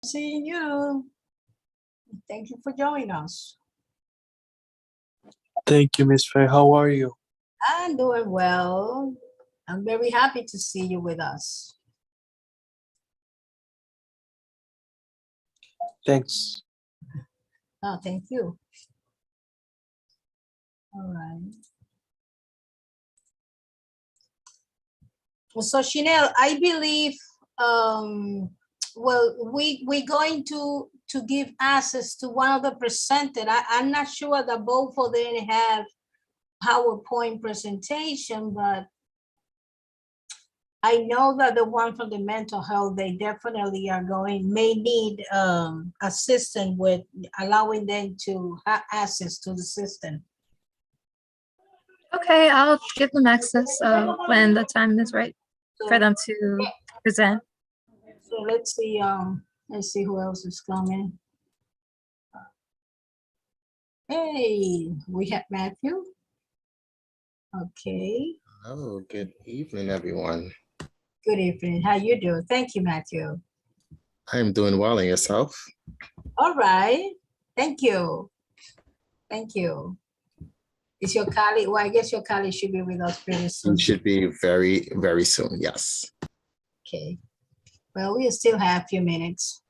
Seeing you. Thank you for joining us. Thank you, Miss Faye. How are you? I'm doing well. I'm very happy to see you with us. Thanks. Oh, thank you. All right. So Chanel, I believe, well, we're going to give access to one of the presenters. I'm not sure that both of them have PowerPoint presentation, but I know that the one from the mental health, they definitely may need assistance with allowing them to have access to the system. Okay, I'll give them access when the time is right for them to present. So let's see who else is coming. Hey, we have Matthew. Okay. Hello, good evening, everyone. Good evening. How you doing? Thank you, Matthew. I'm doing well, and yourself? All right. Thank you. Thank you. Is your colleague? Well, I guess your colleague should be with us pretty soon. You should be very, very soon. Yes. Okay. Well, we still have a few minutes.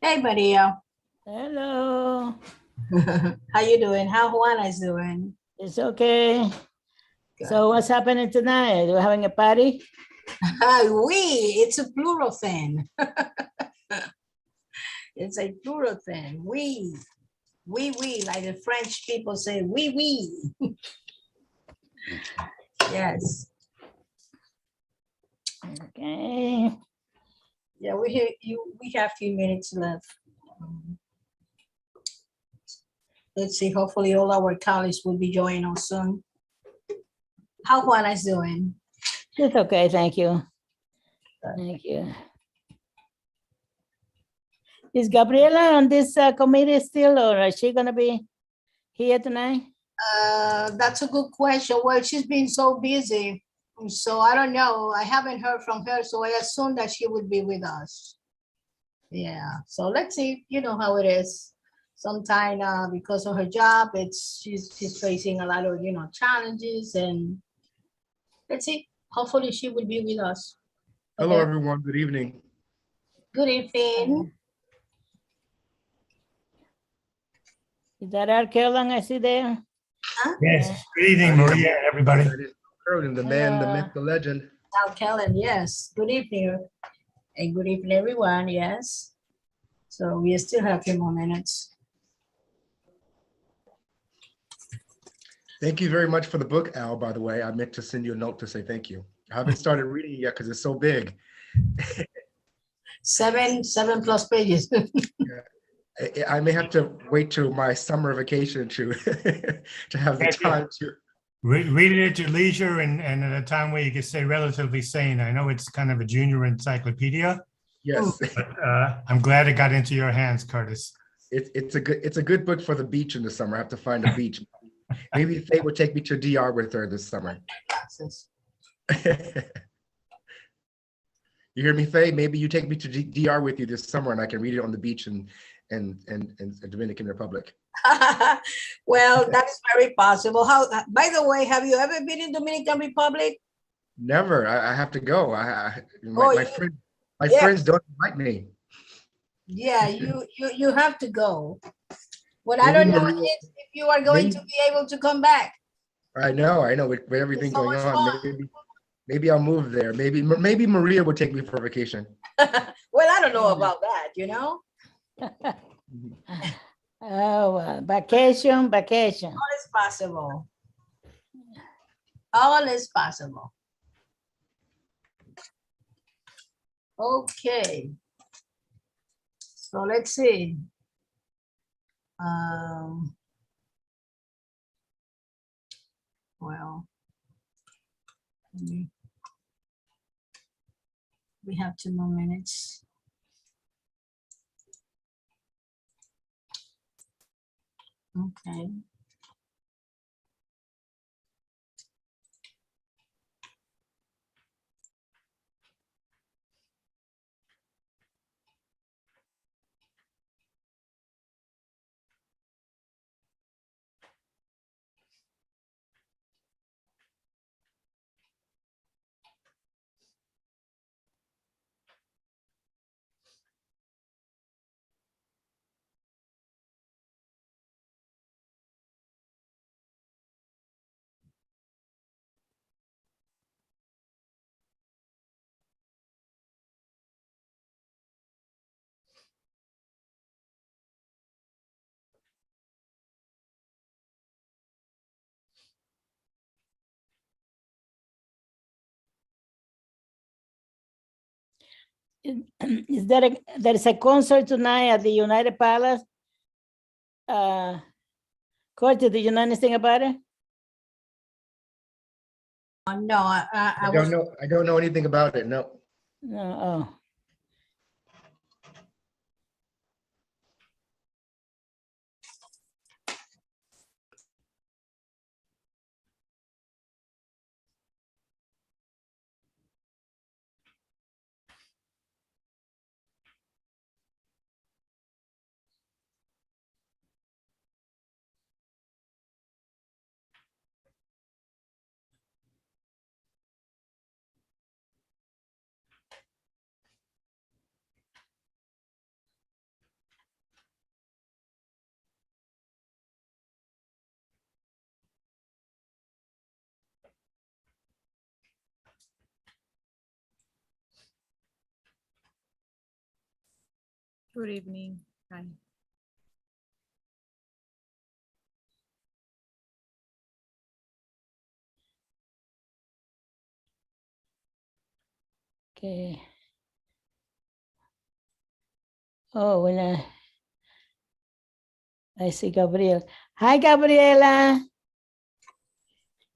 Hey, Maria. Hello. How you doing? How Juana is doing? It's okay. Good. So what's happening tonight? We're having a party? It's a plural thing. It's a plural thing. We, like the French people say, we. Yes. Okay. Yeah, we have a few minutes left. Let's see, hopefully all our colleagues will be joining us soon. How Juana is doing? It's okay, thank you. Thank you. Is Gabriela on this committee still, or is she gonna be here tonight? That's a good question. Well, she's been so busy, so I don't know. I haven't heard from her, so I assume that she would be with us. Yeah, so let's see. You know how it is. Sometimes because of her job, she's facing a lot of challenges, and let's see. Hopefully, she will be with us. Hello, everyone. Good evening. Good evening. Is that our Caroline I see there? Huh? Yes. Good evening, Maria, everybody. That is Curtin, the man, the myth, the legend. Al Kellen, yes. Good evening. And good evening, everyone. Yes. So we still have a few more minutes. Thank you very much for the book, Al, by the way. I meant to send you a note to say thank you. I haven't started reading it yet because it's so big. 7+ pages. I may have to wait till my summer vacation to to have the time to. Read it at your leisure and at a time where you can stay relatively sane. I know it's kind of a junior encyclopedia. Yes. But I'm glad it got into your hands, Curtis. It's a good book for the beach in the summer. I have to find a beach. Maybe Faye would take me to DR with her this summer. You hear me, Faye? Maybe you take me to DR with you this summer, and I can read it on the beach in Dominican Republic. Well, that's very possible. By the way, have you ever been in Dominican Republic? Never. I have to go. My friends don't invite me. Yeah, you have to go. What I don't know is if you are going to be able to come back. I know. With everything going on, maybe I'll move there. Maybe Maria will take me for a vacation. Well, I don't know about that. Oh, vacation. All is possible. All is possible. Okay. So let's see. Well, we have 2 more minutes. Okay. is there's a concert tonight at the United Palace? Corte, did you know anything about it? No, I I was, don't know. I don't know anything about it. No. No, oh. Good evening. Hi. Okay. Oh, when I see Gabriel. Hi, Gabriela.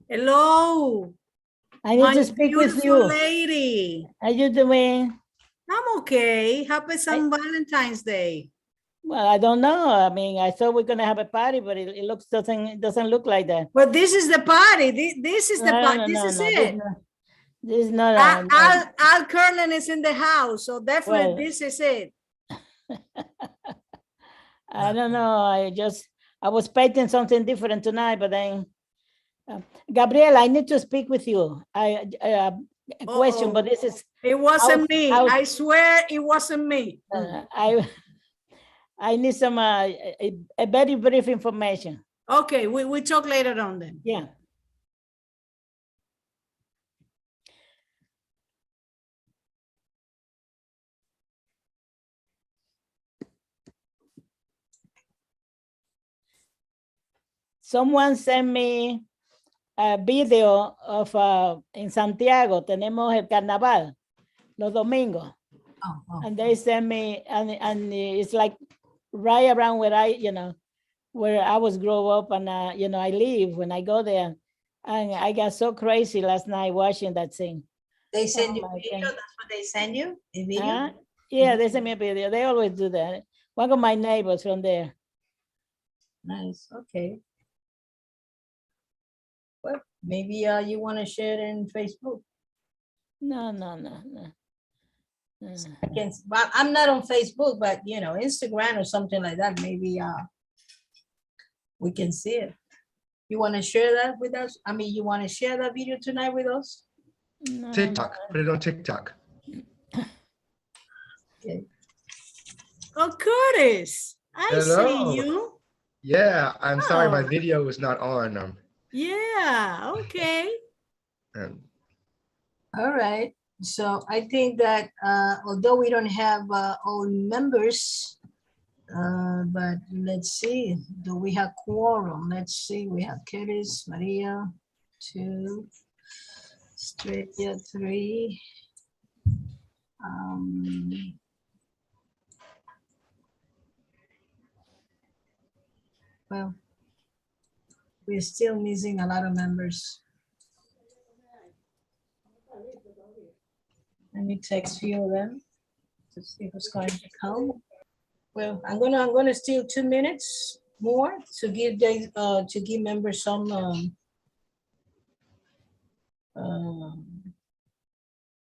Hello, I need my to speak with beautiful you. lady. How you doing? I'm okay. Happy St. Valentine's Day. Well, I don't know. I mean, I thought we're gonna have a party, but it looks doesn't look like that. But this is the party. This is the No, party. no, This no, is no. it. This is not Al Curlin is in the house, so definitely Well- this is it. I don't know. I was expecting something different tonight, but then, Gabriel, I need to speak with you. A question, but this is It wasn't me. out. I swear it wasn't me. I need some a very brief information. Okay, we talk later on then. Yeah. Someone sent me a video of in Santiago tenemos el carnaval los domingos, and they sent me and it's like right around where where I was grow up and I live when I go there, and I got so crazy last night watching that thing. they send you my video, God. that's what they send you, a video? Huh? Yeah, they sent me a video. They always do that. One of my neighbors from there. Nice, okay. Well, maybe you want to share it in Facebook. No. I can, but I'm not on Facebook, but Instagram or something like that, maybe we can see it. You want to share that with us? I mean, you want to share that video tonight with us? No, TikTok. Put it on TikTok. Okay. Oh, Curtis, I Hello. see you. Yeah, I'm sorry my Oh. video was not on. Yeah, okay. All right. So I think that although we don't have all members, but let's see, do we have quorum? Let's see, we have Curtis, Maria, 2, Stratia, 3. Well, we're still missing a lot of members. Let me text few of them to see who's going to come. Well, I'm gonna steal 2 minutes more to give members some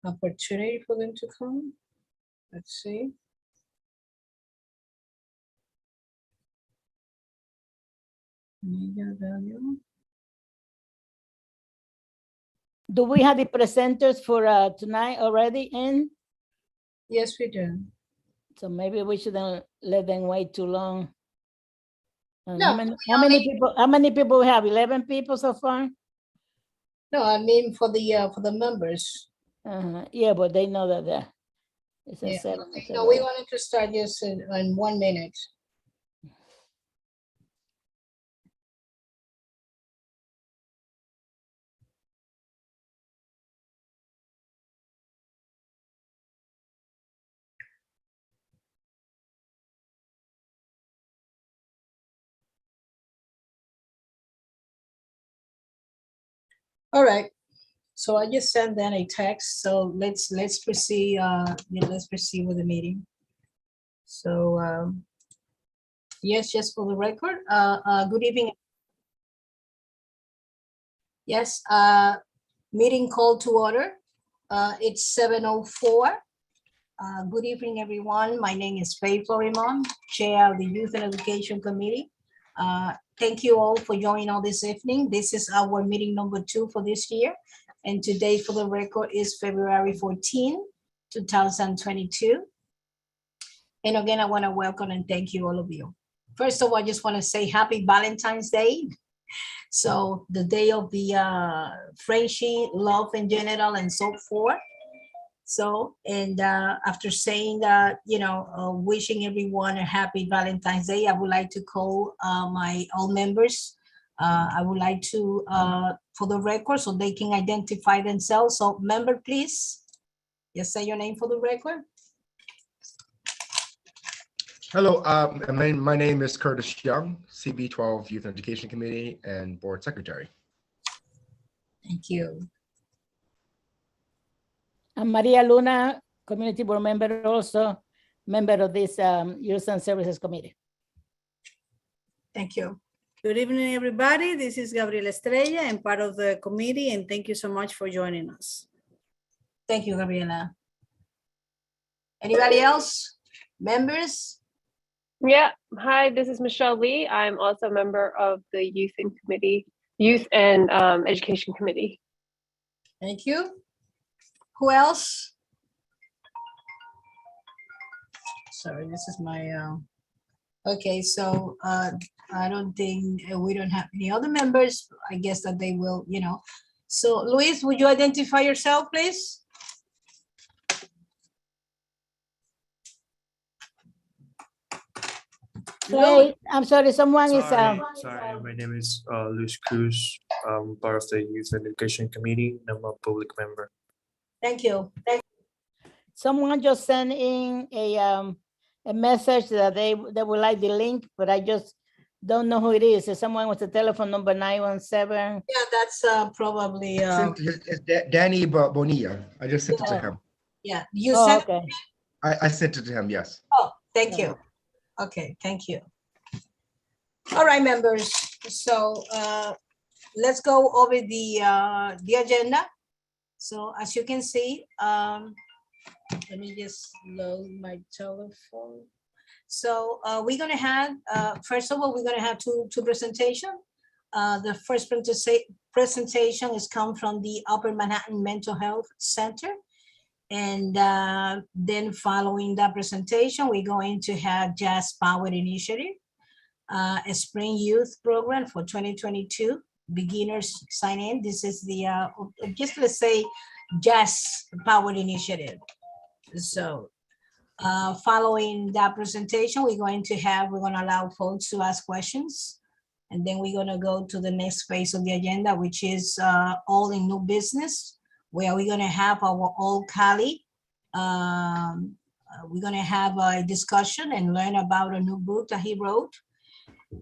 opportunity for them to come. Let's see. Media value. do we have the presenters for tonight already in? Yes, we do. So maybe we shouldn't let them wait too long. No, How many people we have? 11 people so far? No, I mean for the members. Yeah, but they know that it's a Yeah. 7. No, we wanted to start just in 1 minute. All right. So I just sent them a text. So let's proceed. Let's proceed with the meeting. So yes, just for the record. Good evening. Yes. Meeting called to order. It's 7:04. Good evening, everyone. My name is Faye Florimon, Chair of the Youth and Education Committee. Thank you all for joining us this evening. This is our meeting number 2 for this year. And today for the record is February 14, 2022. And again, I want to welcome and thank you, all of you. First of all, I just want to say happy Valentine's Day. So the day of the friendship, love in general, and so forth. So, and after saying that, wishing everyone a happy Valentine's Day, I would like to call my all members. I would like to, for the record, so they can identify themselves. So member, please, just say your name for the record. Hello, my name is Curtis Young, CB12 Youth and Education Committee and Board Secretary. Thank you. I'm Maria Luna, Community Board Member, also member of this Youth and Services Committee. Thank you. Good evening, everybody. This is Gabriela Estrella. I'm part of the committee, and thank you so much for joining us. Thank you, Gabriela. Anybody else? Members? Yeah. Hi, this is Michelle Lee. I'm also a member of the Youth and Education Committee. Thank you. Who else? Sorry, this is my, okay, so I don't think we don't have any other members. I guess that they will, So Luis, would you identify yourself, please? Hey, I'm sorry, someone Sorry, my name is Luis Cruz. I'm part of the Youth and Education Committee, and I'm a public member. Thank you. someone just sent in a message that they would like the link, but I just don't know who it is. If someone with the telephone number 917. Yeah, that's probably. It's Danny Bonilla. I just sent it to him. Yeah, you Oh, sent. okay. I sent it to him, yes. Oh, thank you. Okay, thank you. All right, members. So let's go over the agenda. So as you can see, let me just load my telephone. So we're gonna have, first of all, we're gonna have two presentations. The first presentation is come from the Upper Manhattan Mental Health Center. And then following that presentation, we're going to have Jazz Power Initiative, a spring youth program for 2022. Beginners sign in. This is the, just let's say, Jazz Power Initiative. So following that presentation, we're gonna allow folks to ask questions. And then we're gonna go to the next phase of the agenda, which is all in new business, where we're gonna have our old colleague. We're gonna have a discussion and learn about a new book that he wrote.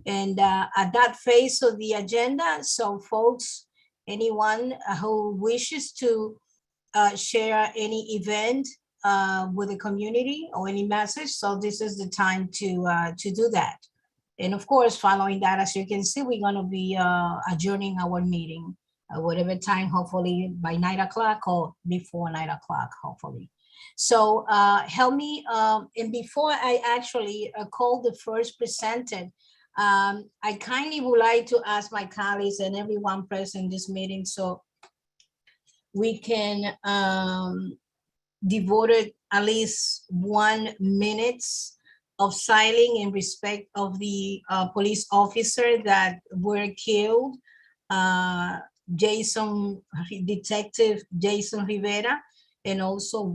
And at that phase of the agenda, so folks, anyone who wishes to share any event with the community or any message, so this is the time to do that. And of course, following that, as you can see, we're gonna be adjourning our meeting at whatever time, hopefully by 9 o'clock or before 9 o'clock, hopefully. So help me, and before I actually call the first presenter, I kindly would like to ask my colleagues and everyone present in this meeting, so we can devote at least 1 minute of silence in respect of the police officer that were killed, Detective Jason Rivera, and also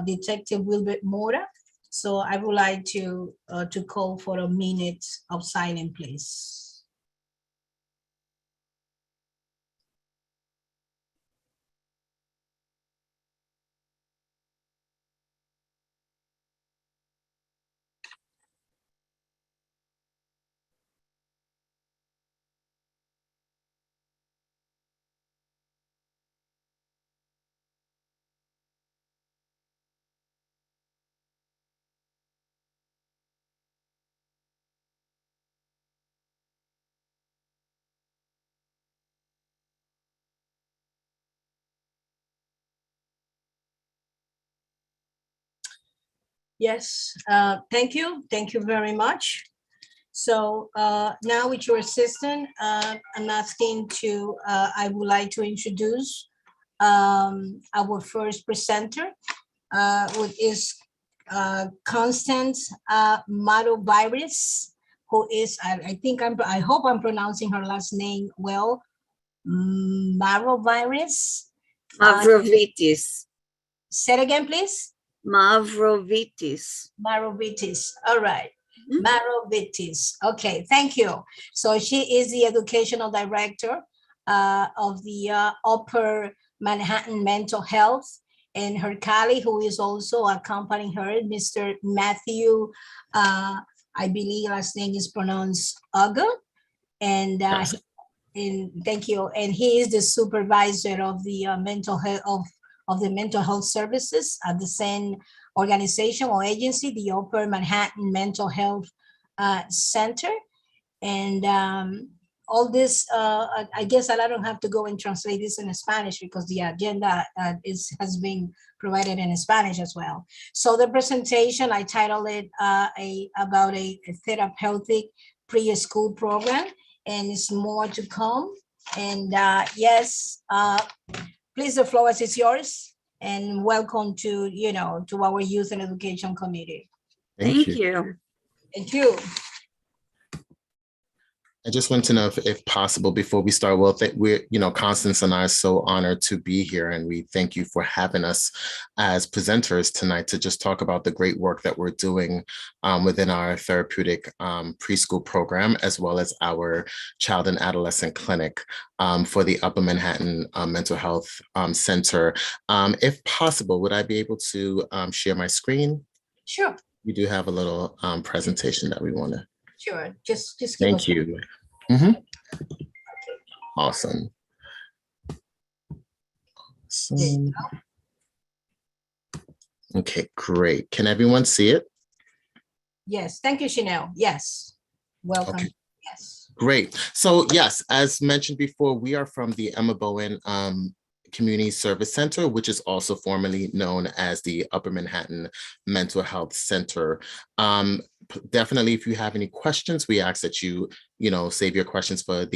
Detective Wilbert Mora. So I would like to call for a minute of silence, please. Yes, thank you. Thank you very much. So now with your assistant, I'm asking to, I would like to introduce our first presenter, which is Constance Marovirus, who is, I hope I'm pronouncing her last name well, Marovirus. Mavrovitis. Say it again, please. Mavrovitis. Marovitis. All right. Marovitis. Okay, thank you. So she is the educational director of the Upper Manhattan Mental Health, and her colleague, who is also accompanying her, Mr. Matthew, I believe last name is pronounced Uga, and Yes. and thank you. And he is the supervisor of the mental health of the mental health services at the same organization or agency, the Upper Manhattan Mental Health Center. And all this, I guess I don't have to go and translate this in Spanish because the agenda has been provided in Spanish as well. So the presentation, I titled it about a therapeutic preschool program, and it's more to come. And yes, please, the floor is yours, and welcome to, to our Youth and Education Committee. Thank you. Thank you. I just want to know if possible, before we start, well, Constance and I are so honored to be here, and we thank you for having us as presenters tonight to just talk about the great work that we're doing within our therapeutic preschool program, as well as our child and adolescent clinic for the Upper Manhattan Mental Health Center. If possible, would I be able to share my screen? Sure. We do have a little presentation that we want to. Sure. Just give Thank us you. Awesome. Okay, great. Can everyone see it? Yes. Thank you, Chanel. Yes. Welcome. Okay. Yes. Great. So yes, as mentioned before, we are from the Emma Bowen Community Service Center, which is also formerly known as the Upper Manhattan Mental Health Center. Definitely, if you have any questions, we ask that you save your questions for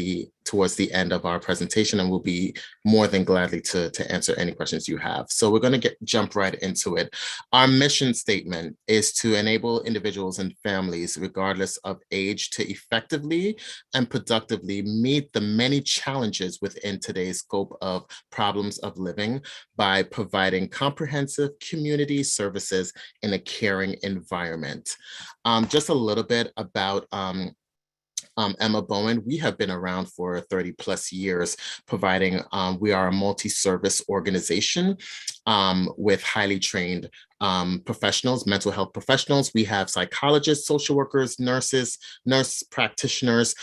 towards the end of our presentation, and we'll be more than gladly to answer any questions you have. So we're going to jump right into it. Our mission statement is to enable individuals and families, regardless of age, to effectively and productively meet the many challenges within today's scope of problems of living by providing comprehensive community services in a caring environment. Just a little bit about Emma Bowen. We have been around for 30 plus years providing, we are a multi-service organization with highly trained professionals, mental health professionals. We have psychologists, social workers, nurses, nurse practitioners,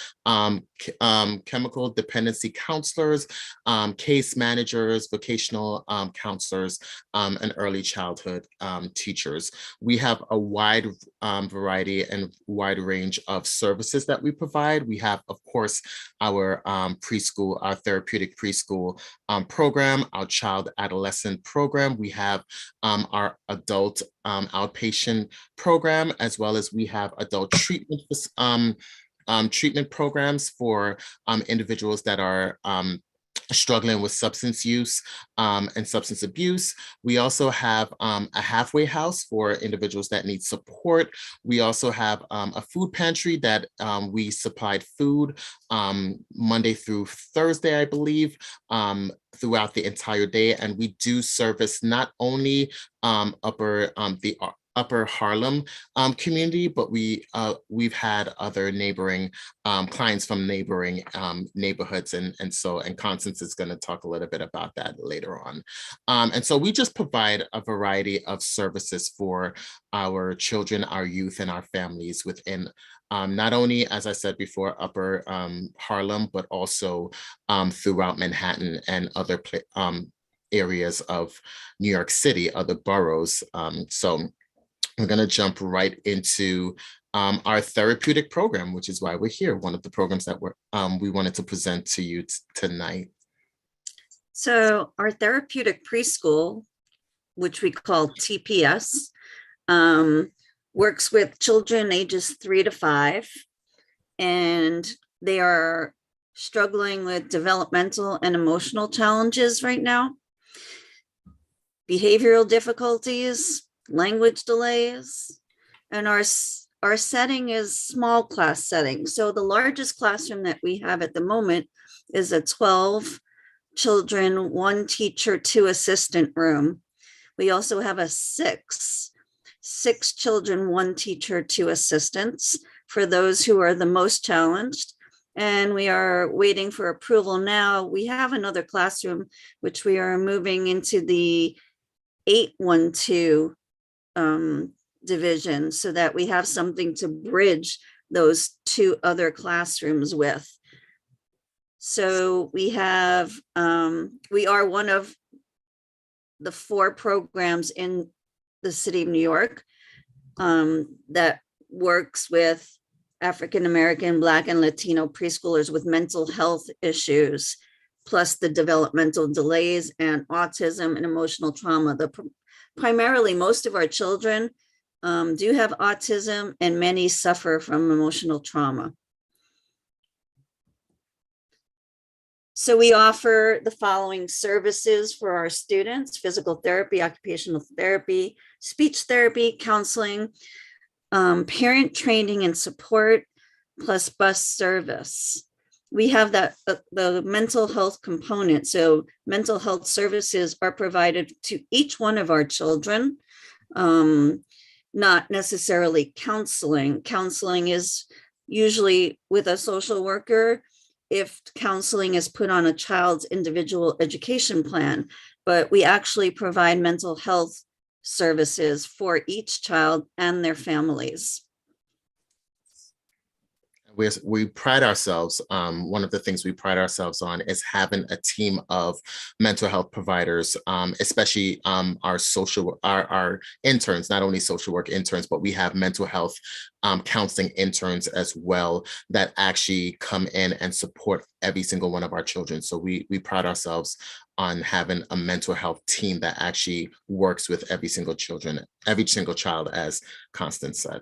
chemical dependency counselors, case managers, vocational counselors, and early childhood teachers. We have a wide variety and wide range of services that we provide. We have, of course, our preschool, our therapeutic preschool program, our child adolescent program. We have our adult outpatient program, as well as we have adult treatment treatment programs for individuals that are struggling with substance use and substance abuse. We also have a halfway house for individuals that need support. We also have a food pantry that we supplied food Monday through Thursday, I believe, throughout the entire day. And we do service not only the Upper Harlem community, but we've had other neighboring clients from neighboring neighborhoods, and Constance is going to talk a little bit about that later on. And so we just provide a variety of services for our children, our youth, and our families within not only, as I said before, Upper Harlem, but also throughout Manhattan and other areas of New York City, other boroughs. So we're going to jump right into our therapeutic program, which is why we're here. One of the programs that we wanted to present to you tonight. So our therapeutic preschool, which we call TPS, works with children ages 3 to 5, and they are struggling with developmental and emotional challenges right now, behavioral difficulties, language delays, and our setting is small class setting. So the largest classroom that we have at the moment is a 12 children, 1 teacher, 2 assistant room. We also have a 6 children, 1 teacher, 2 assistants for those who are the most challenged. And we are waiting for approval now. We have another classroom, which we are moving into the 812 division, so that we have something to bridge those 2 other classrooms with. So we have, we are one of the 4 programs in the city of New York that works with African-American, Black, and Latino preschoolers with mental health issues, plus the developmental delays and autism and emotional trauma. Primarily, most of our children do have autism, and many suffer from emotional trauma. So we offer the following services for our students: physical therapy, occupational therapy, speech therapy, counseling, parent training and support, plus bus service. We have that the mental health component. So mental health services are provided to each one of our children, not necessarily counseling. Counseling is usually with a social worker if counseling is put on a child's individual education plan, but we actually provide mental health services for each child and their families. We pride ourselves, one of the things we pride ourselves on is having a team of mental health providers, especially our interns, not only social work interns, but we have mental health counseling interns as well that actually come in and support every single one of our children. So we pride ourselves on having a mental health team that actually works with every single child, as Constance said.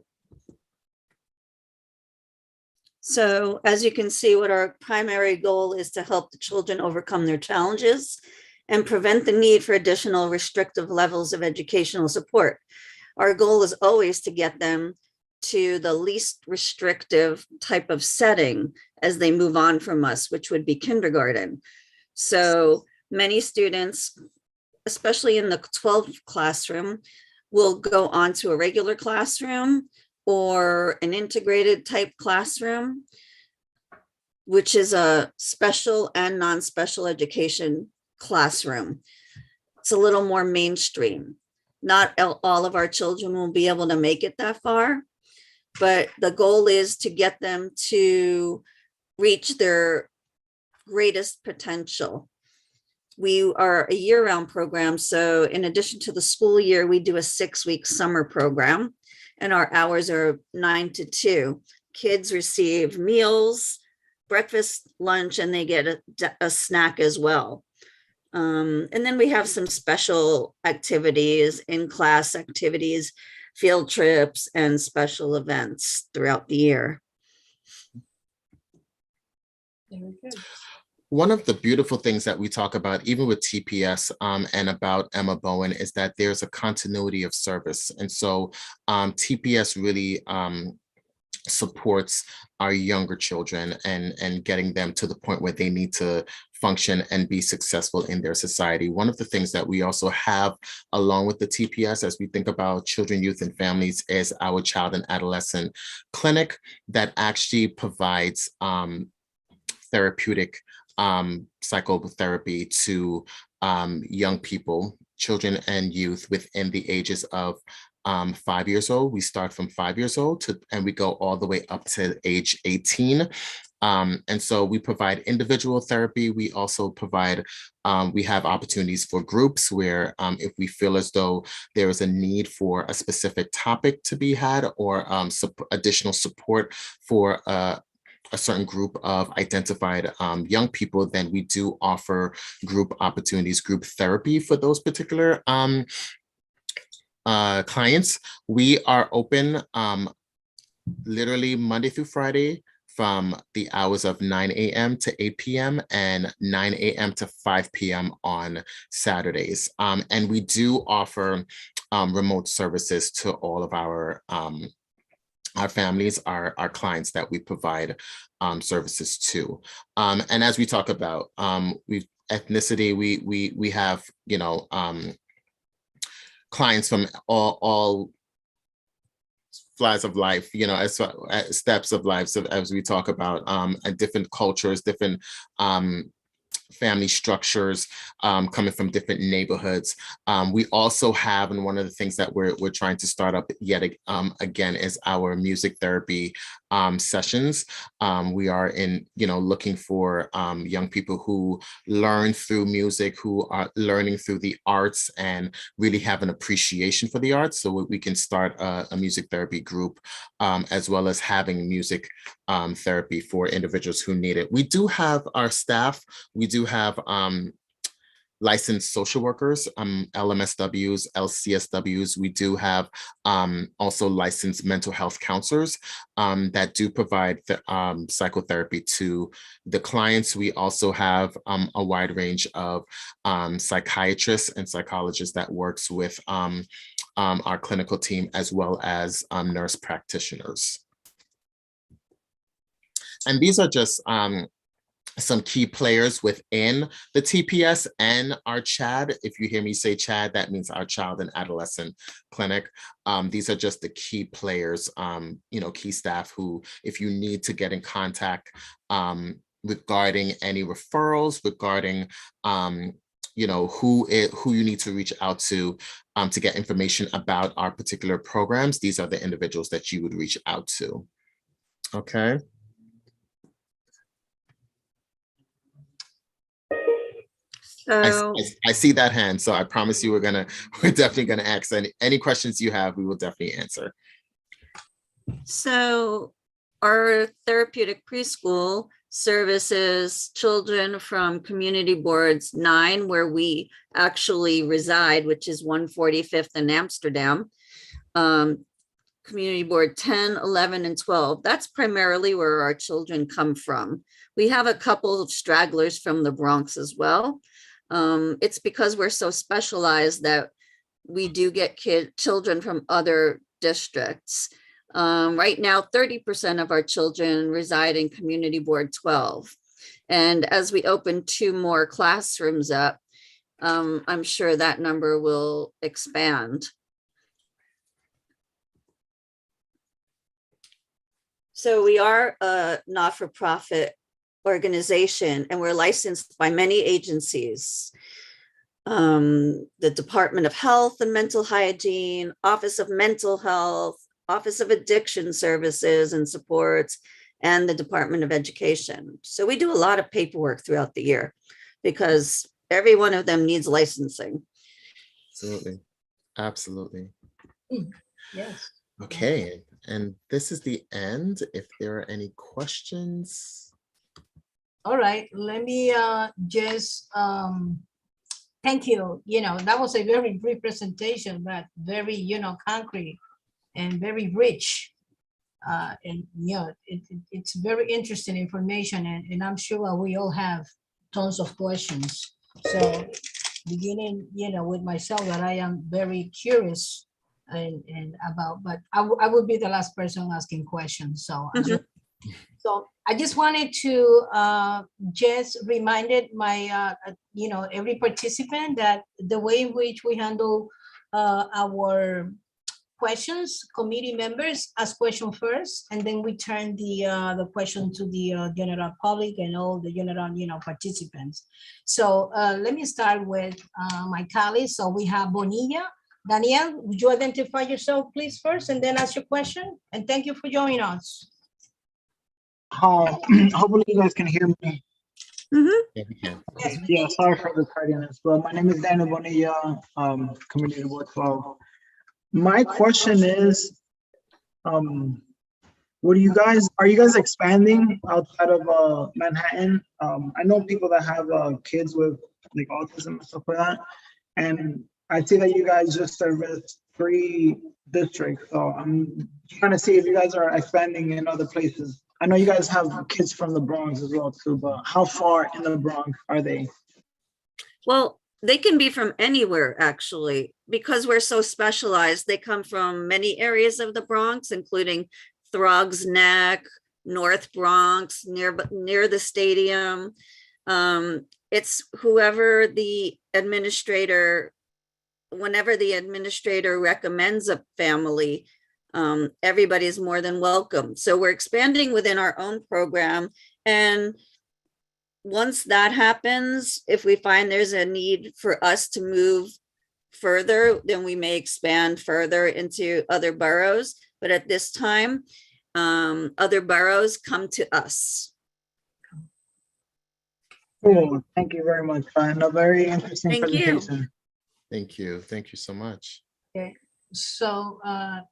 So as you can see, what our primary goal is to help the children overcome their challenges and prevent the need for additional restrictive levels of educational support. Our goal is always to get them to the least restrictive type of setting as they move on from us, which would be kindergarten. So many students, especially in the 12th classroom, will go on to a regular classroom or an integrated type classroom, which is a special and non-special education classroom. It's a little more mainstream. Not all of our children will be able to make it that far, but the goal is to get them to reach their greatest potential. We are a year-round program, so in addition to the school year, we do a 6-week summer program, and our hours are 9 to 2. Kids receive meals, breakfast, lunch, and they get a snack as well. And then we have some special activities, in-class activities, field trips, and special events throughout the year. Very good. One of the beautiful things that we talk about, even with TPS and about Emma Bowen, is that there's a continuity of service. And so TPS really supports our younger children and getting them to the point where they need to function and be successful in their society. One of the things that we also have along with the TPS as we think about children, youth, and families is our child and adolescent clinic that actually provides therapeutic psychotherapy to young people, children and youth within the ages of 5 years old. We start from 5 years old and we go all the way up to age 18. And so we provide individual therapy. We also provide, we have opportunities for groups where if we feel as though there is a need for a specific topic to be had or additional support for a certain group of identified young people, then we do offer group opportunities, group therapy for those particular clients. We are open literally Monday through Friday from the hours of 9 a.m. to 8 p.m. and 9 a.m. to 5 p.m. on Saturdays. And we do offer remote services to all of our families, our clients that we provide services to. And as we talk about ethnicity, we have, you know, clients from all flies of life, you know, as steps of life, so as we talk about different cultures, different family structures, coming from different neighborhoods. We also have, and one of the things that we're trying to start up yet again is our music therapy sessions. We are looking for young people who learn through music, who are learning through the arts and really have an appreciation for the arts, so we can start a music therapy group, as well as having music therapy for individuals who need it. We do have our staff. We do have licensed social workers, LMSWs, LCSWs. We do have also licensed mental health counselors that do provide psychotherapy to the clients. We also have a wide range of psychiatrists and psychologists that works with our clinical team, as well as nurse practitioners. And these are just some key players within the TPS and our CHAD. If you hear me say CHAD, that means our Child and Adolescent Clinic. These are just the key players, key staff who, if you need to get in contact regarding any referrals, regarding who you need to reach out to get information about our particular programs, these are the individuals that you would reach out to. Okay. So I see that hand, so I promise you we're definitely gonna ask any questions you have. We will definitely answer. So our Therapeutic Preschool services children from Community Boards 9, where we actually reside, which is 145th in Amsterdam. Community Board 10, 11, and 12. That's primarily where our children come from. We have a couple of stragglers from the Bronx as well. It's because we're so specialized that we do get children from other districts. Right now, 30% of our children reside in Community Board 12. And as we open 2 more classrooms up, I'm sure that number will expand. So we are a not-for-profit organization, and we're licensed by many agencies. The Department of Health and Mental Hygiene, Office of Mental Health, Office of Addiction Services and Supports, and the Department of Education. So we do a lot of paperwork throughout the year because every one of them needs licensing. Absolutely. Absolutely. Yes. Okay. And this is the end. If there are any questions. All right, let me just thank you. That was a very brief presentation, but very, concrete and very rich. And it's very interesting information, and I'm sure we all have tons of questions. So beginning, with myself, that I am very curious and about, but I would be the last person asking questions. So So I just wanted to just reminded my, every participant that the way in which we handle our questions, committee members ask question first, and then we turn the question to the general public and all the general, participants. So let me start with my colleagues. So we have Bonilla. Danielle, would you identify yourself, please, first, and then ask your question? And thank you for joining us. Hi, hopefully you guys can hear me. Mm-hmm. Yeah, sorry for the tardiness, but my name is Daniel Bonilla, Community Board 12. My question is, are you guys expanding outside of Manhattan? I know people that have kids with like autism and stuff like that, and I see that you guys just service 3 districts. So I'm trying to see if you guys are expanding in other places. I know you guys have kids from the Bronx as well too, but how far in the Bronx are they? Well, they can be from anywhere, actually, because we're so specialized. They come from many areas of the Bronx, including Throgs Neck, North Bronx, near the stadium. It's whoever the administrator, whenever the administrator recommends a family, everybody's more than welcome. So we're expanding within our own program. And once that happens, if we find there's a need for us to move further, then we may expand further into other boroughs. But at this time, other boroughs come to us. Cool. Thank you very much. And a very interesting Thank you. presentation. Thank you. Thank you so much. Okay, so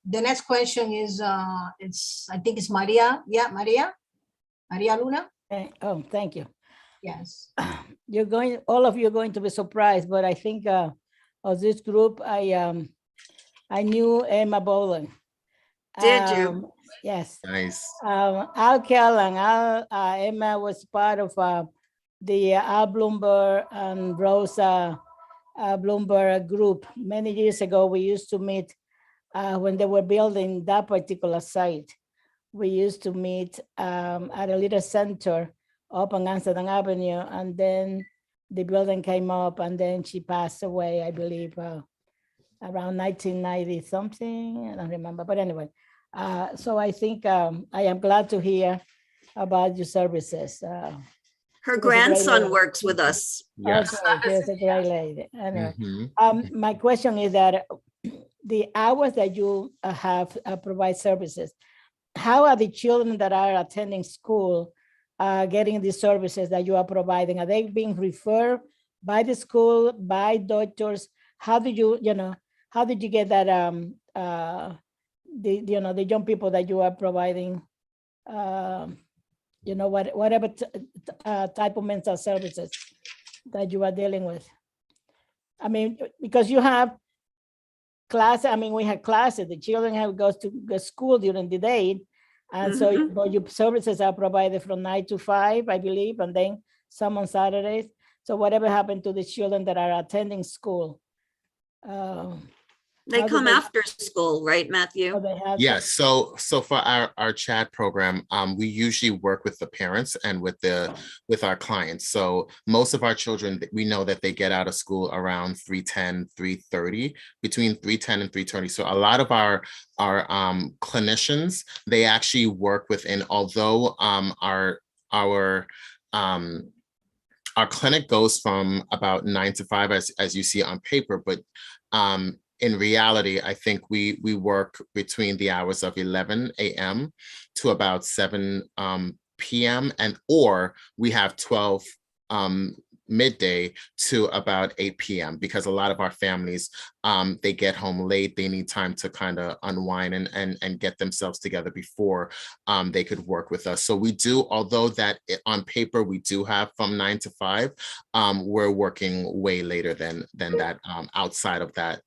the next question is, I think it's Maria. Yeah, Maria Luna. Oh, thank you. Yes. All of you are going to be surprised, but I think of this group, I knew Emma Boland. Did you? Yes. Nice. Al Kellan, Emma was part of the Al Bloomberg and Rosa Bloomberg group. Many years ago, we used to meet when they were building that particular site. We used to meet at a little center up on Amsterdam Avenue, and then the building came up, and then she passed away, I believe, around 1990 something. I don't remember, but anyway. So I think I am glad to hear about your services. Her grandson works with us. Yes. Okay, she's a great lady. Anyway, Mhm. my question is that the hours that you have provide services, how are the children that are attending school getting the services that you are providing? Are they being referred by the school, by doctors? How did you get that the young people that you are providing, whatever type of mental services that you are dealing with? I mean, because you have class, I mean, we have classes, the children goes to school during the day. And so but your services are provided from 9 to 5, I believe, and then some on Saturdays. So whatever happened to the children that are attending school? They come after school, right, Matthew? Yes. So for our chat program, we usually work with the parents and with our clients. So most of our children, we know that they get out of school around 3:10, 3:30, between 3:10 and 3:30. So a lot of our clinicians, they actually work within, although our clinic goes from about 9 to 5 as you see on paper, but in reality, I think we work between the hours of 11 a.m. to about 7 p.m. or we have 12 midday to about 8 p.m. because a lot of our families, they get home late. They need time to kind of unwind and get themselves together before they could work with us. So we do, although that on paper we do have from 9 to 5, we're working way later than that outside of that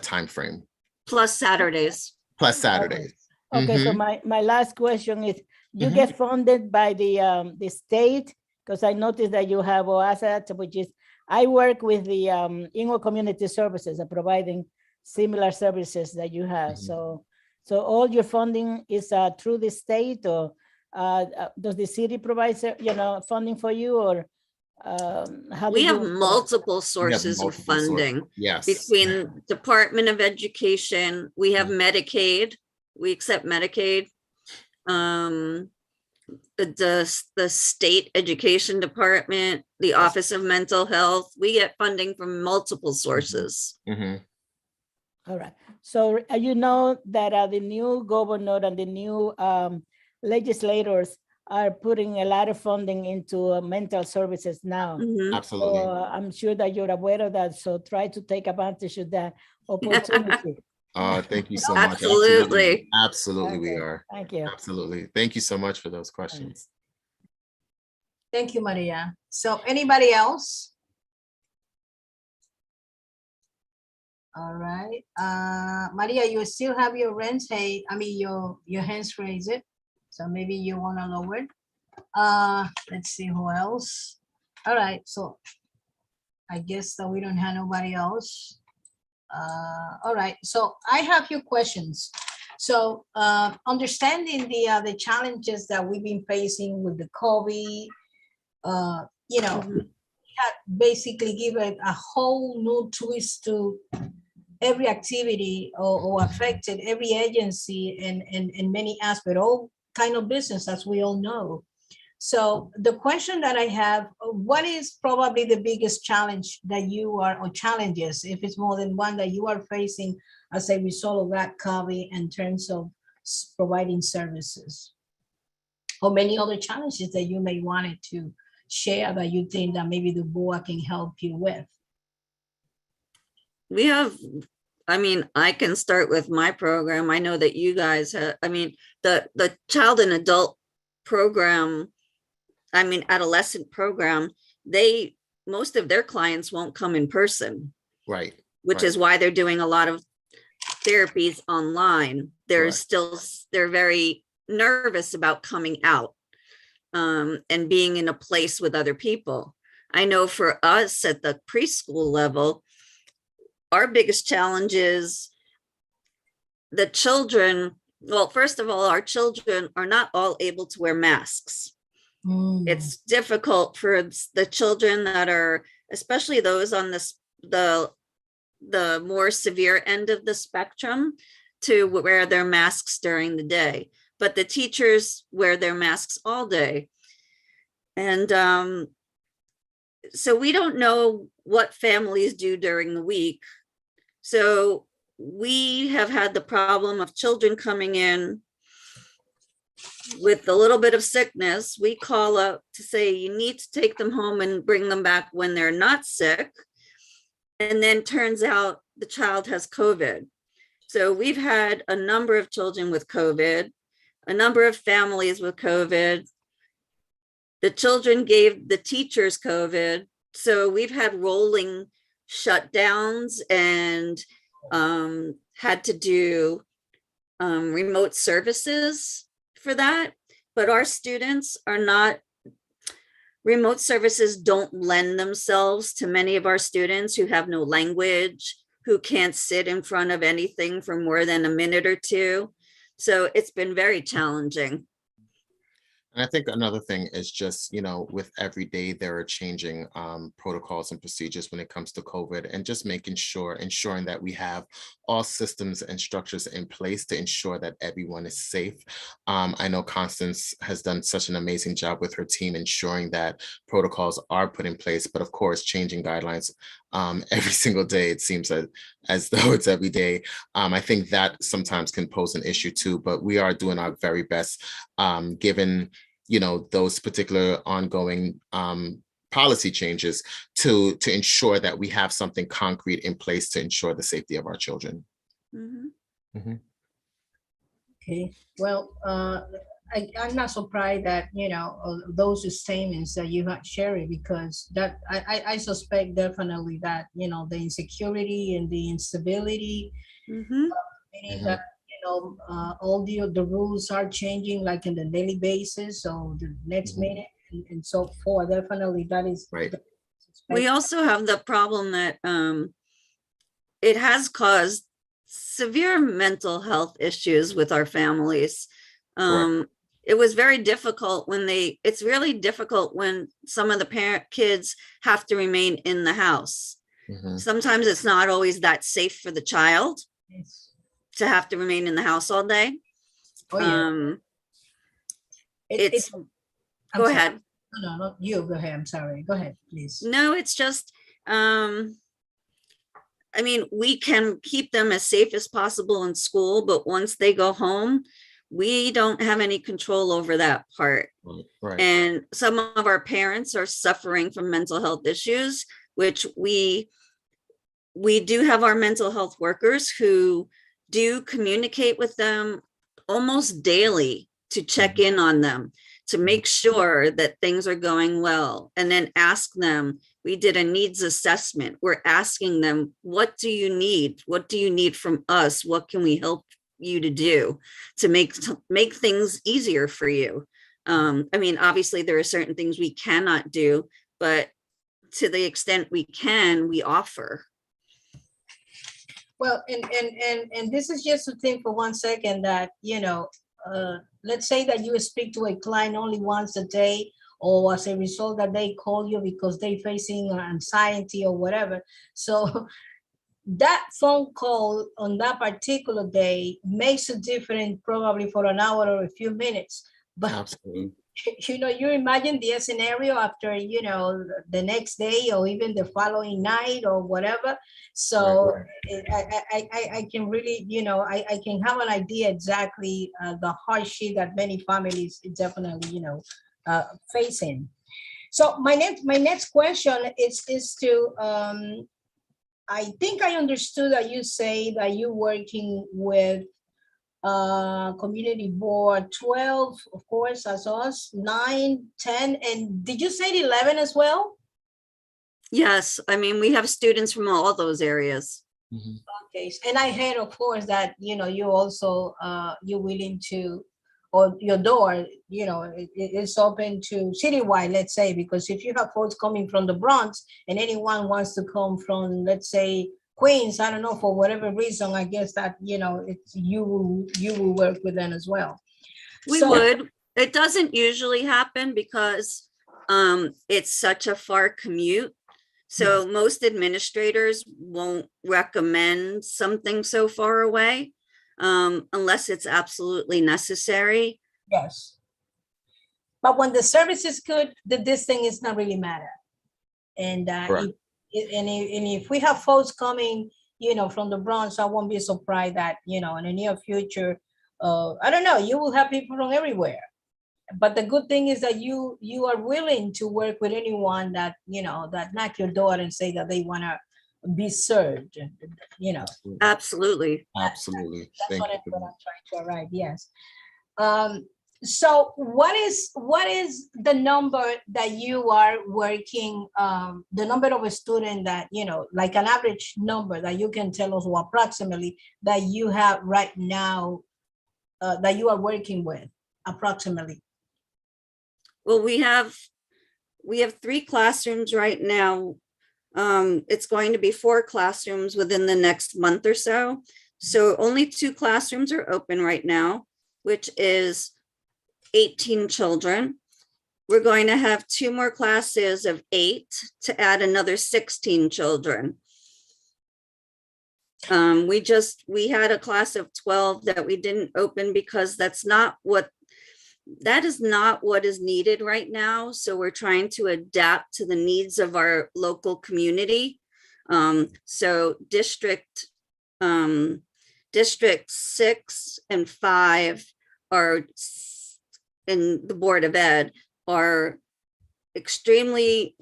time frame. Plus Saturdays. Plus Saturdays. Okay, so my last question is, you get funded by the state? Because I noticed that you have OASAT, which is, I work with the Ingo Community Services, providing similar services that you have. So all your funding is through the state, or does the city provide funding for you, or how we have multiple sources of funding. Yes. Between Department of Education, we have Medicaid. We accept Medicaid. The state education department, the Office of Mental Health, we get funding from multiple sources. All right. So you know that the new governor and the new legislators are putting a lot of funding into mental services now. Absolutely. So I'm sure that you're aware of that. So try to take advantage of that opportunity. Thank you so much. Absolutely. Absolutely, we are. Thank you. Absolutely. Thank you so much for those questions. Thank you, Maria. So anybody else? All right. Maria, you still have your your hands raised. So maybe you want to lower it. Let's see who else. All right. So I guess that we don't have nobody else. All right. So I have a few questions. So understanding the challenges that we've been facing with the COVID, you know, basically give a whole new twist to every activity or affected every agency in many aspects, all kind of business, as we all know. So the question that I have, what is probably the biggest challenge that you are, or challenges, if it's more than one, that you are facing as a result of that COVID in terms of providing services? Or many other challenges that you may wanted to share that you think that maybe the board can help you with? We have, I mean, I can start with my program. I know that you guys have, I mean, the child and adult program, I mean, adolescent program, most of their clients won't come in person. Right. Which is why they're doing a lot of therapies online. They're very nervous about coming out and being in a place with other people. I know for us at the preschool level, our biggest challenge is the children. Well, first of all, our children are not all able to wear masks. It's difficult for the children that are, especially those on the more severe end of the spectrum, to wear their masks during the day. But the teachers wear their masks all day. And so we don't know what families do during the week. So we have had the problem of children coming in with a little bit of sickness. We call up to say, you need to take them home and bring them back when they're not sick. And then turns out the child has COVID. So we've had a number of children with COVID, a number of families with COVID. The children gave the teachers COVID. So we've had rolling shutdowns and had to do remote services for that. But our students are not, remote services don't lend themselves to many of our students who have no language, who can't sit in front of anything for more than a minute or two. So it's been very challenging. And I think another thing is just, you know, with every day there are changing protocols and procedures when it comes to COVID, and just ensuring that we have all systems and structures in place to ensure that everyone is safe. I know Constance has done such an amazing job with her team ensuring that protocols are put in place, but of course, changing guidelines every single day. It seems as though it's every day. I think that sometimes can pose an issue too, but we are doing our very best given, you know, those particular ongoing policy changes to ensure that we have something concrete in place to ensure the safety of our children. Okay, well, I'm not surprised that, you know, those statements that you had shared, because that I suspect definitely that, you know, the insecurity and the instability, meaning that, you know, all the rules are changing like in the daily basis, so the next minute and so forth. Definitely that is right. We also have the problem that it has caused severe mental health issues with our families. It was very difficult when it's really difficult when some of the kids have to remain in the house. Sometimes it's not always that safe for the child to have to remain in the house all day. Go ahead. No, not you. Go ahead. I'm sorry. Go ahead, please. No, it's just, I mean, we can keep them as safe as possible in school, but once they go home, we don't have any control over that part. Right. And some of our parents are suffering from mental health issues, which we do have our mental health workers who do communicate with them almost daily to check in on them, to make sure that things are going well, and then ask them We did a needs assessment. We're asking them, what do you need? What do you need from us? What can we help you to do to make things easier for you? I mean, obviously there are certain things we cannot do, but to the extent we can, we offer. Well, and this is just to think for 1 second that, let's say that you speak to a client only once a day, or as a result that they call you because they're facing anxiety or whatever. So that phone call on that particular day makes a difference probably for an hour or a few minutes. But Absolutely. You imagine the scenario after, the next day or even the following night or whatever. So I can really, I can have an idea exactly the hardship that many families definitely, facing. So my next question is to, I think I understood that you say that you're working with community board 12, of course, as us, 9, 10, and did you say 11 as well? Yes, I mean, we have students from all those areas. Mm-hmm. Okay, and I heard, of course, that you also you're willing to, or your door, it's open to citywide, let's say, because if you have folks coming from the Bronx and anyone wants to come from, let's say, Queens, I don't know, for whatever reason, I guess that, it's you will work with them as well. We would. It doesn't usually happen because it's such a far commute. So most administrators won't recommend something so far away unless it's absolutely necessary. Yes. But when the service is good, the distance is not really matter. And if we have folks coming, from the Bronx, I won't be surprised that, in the near future, I don't know, you will have people from everywhere. But the good thing is that you are willing to work with anyone that, that knock your door and say that they want to be served, Absolutely. Absolutely. That's what I'm trying to arrive, yes. So what is the number that you are working, the number of a student that, like an average number that you can tell us, or approximately, that you have right now, that you are working with, approximately? Well, we have 3 classrooms right now. It's going to be 4 classrooms within the next month or so. So only 2 classrooms are open right now, which is 18 children. We're going to have 2 more classes of 8 to add another 16 children. We had a class of 12 that we didn't open because that is not what is needed right now. So we're trying to adapt to the needs of our local community. So district 6 and 5 are in the Board of Ed are extremely,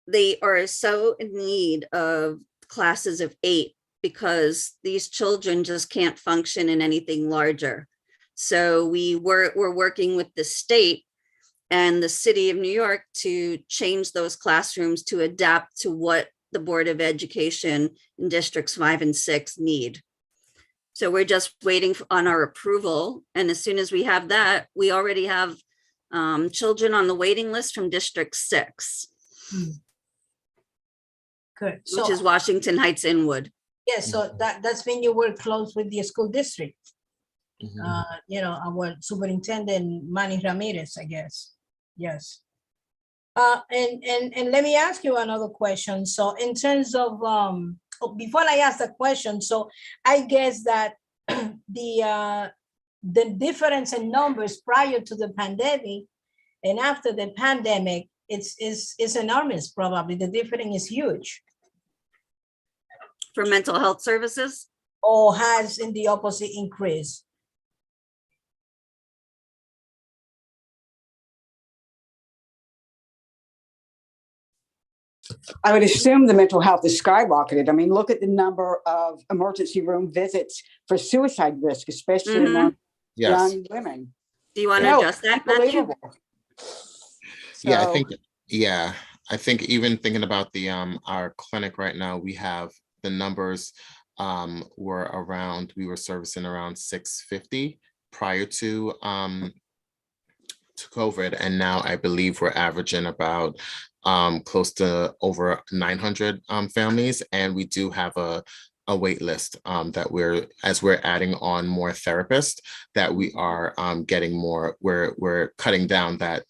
they are so in need of classes of 8 because these children just can't function in anything larger. So we're working with the state and the city of New York to change those classrooms to adapt to what the Board of Education in districts 5 and 6 need. So we're just waiting on our approval. And as soon as we have that, we already have children on the waiting list from District 6. Good. Which is Washington Heights Inwood. Yes, so that's when you work close with the school district. Our superintendent, Manny Ramirez, I guess. Yes. And let me ask you another question. So in terms of, before I ask the question, so I guess that the difference in numbers prior to the pandemic and after the pandemic, it's enormous, probably. The difference is huge. For mental health services? Or has in the opposite increased? I would assume the mental health is skyrocketed. I mean, look at the number of emergency room visits for suicide risk, especially among young women. Do you want to address that, Matthew? Yeah, I think Yeah, I think even thinking about the our clinic right now, we have the numbers we were servicing around 650 prior to COVID, and now I believe we're averaging about close to over 900 families, and we do have a wait list that as we're adding on more therapists, that we are getting more, we're cutting down that,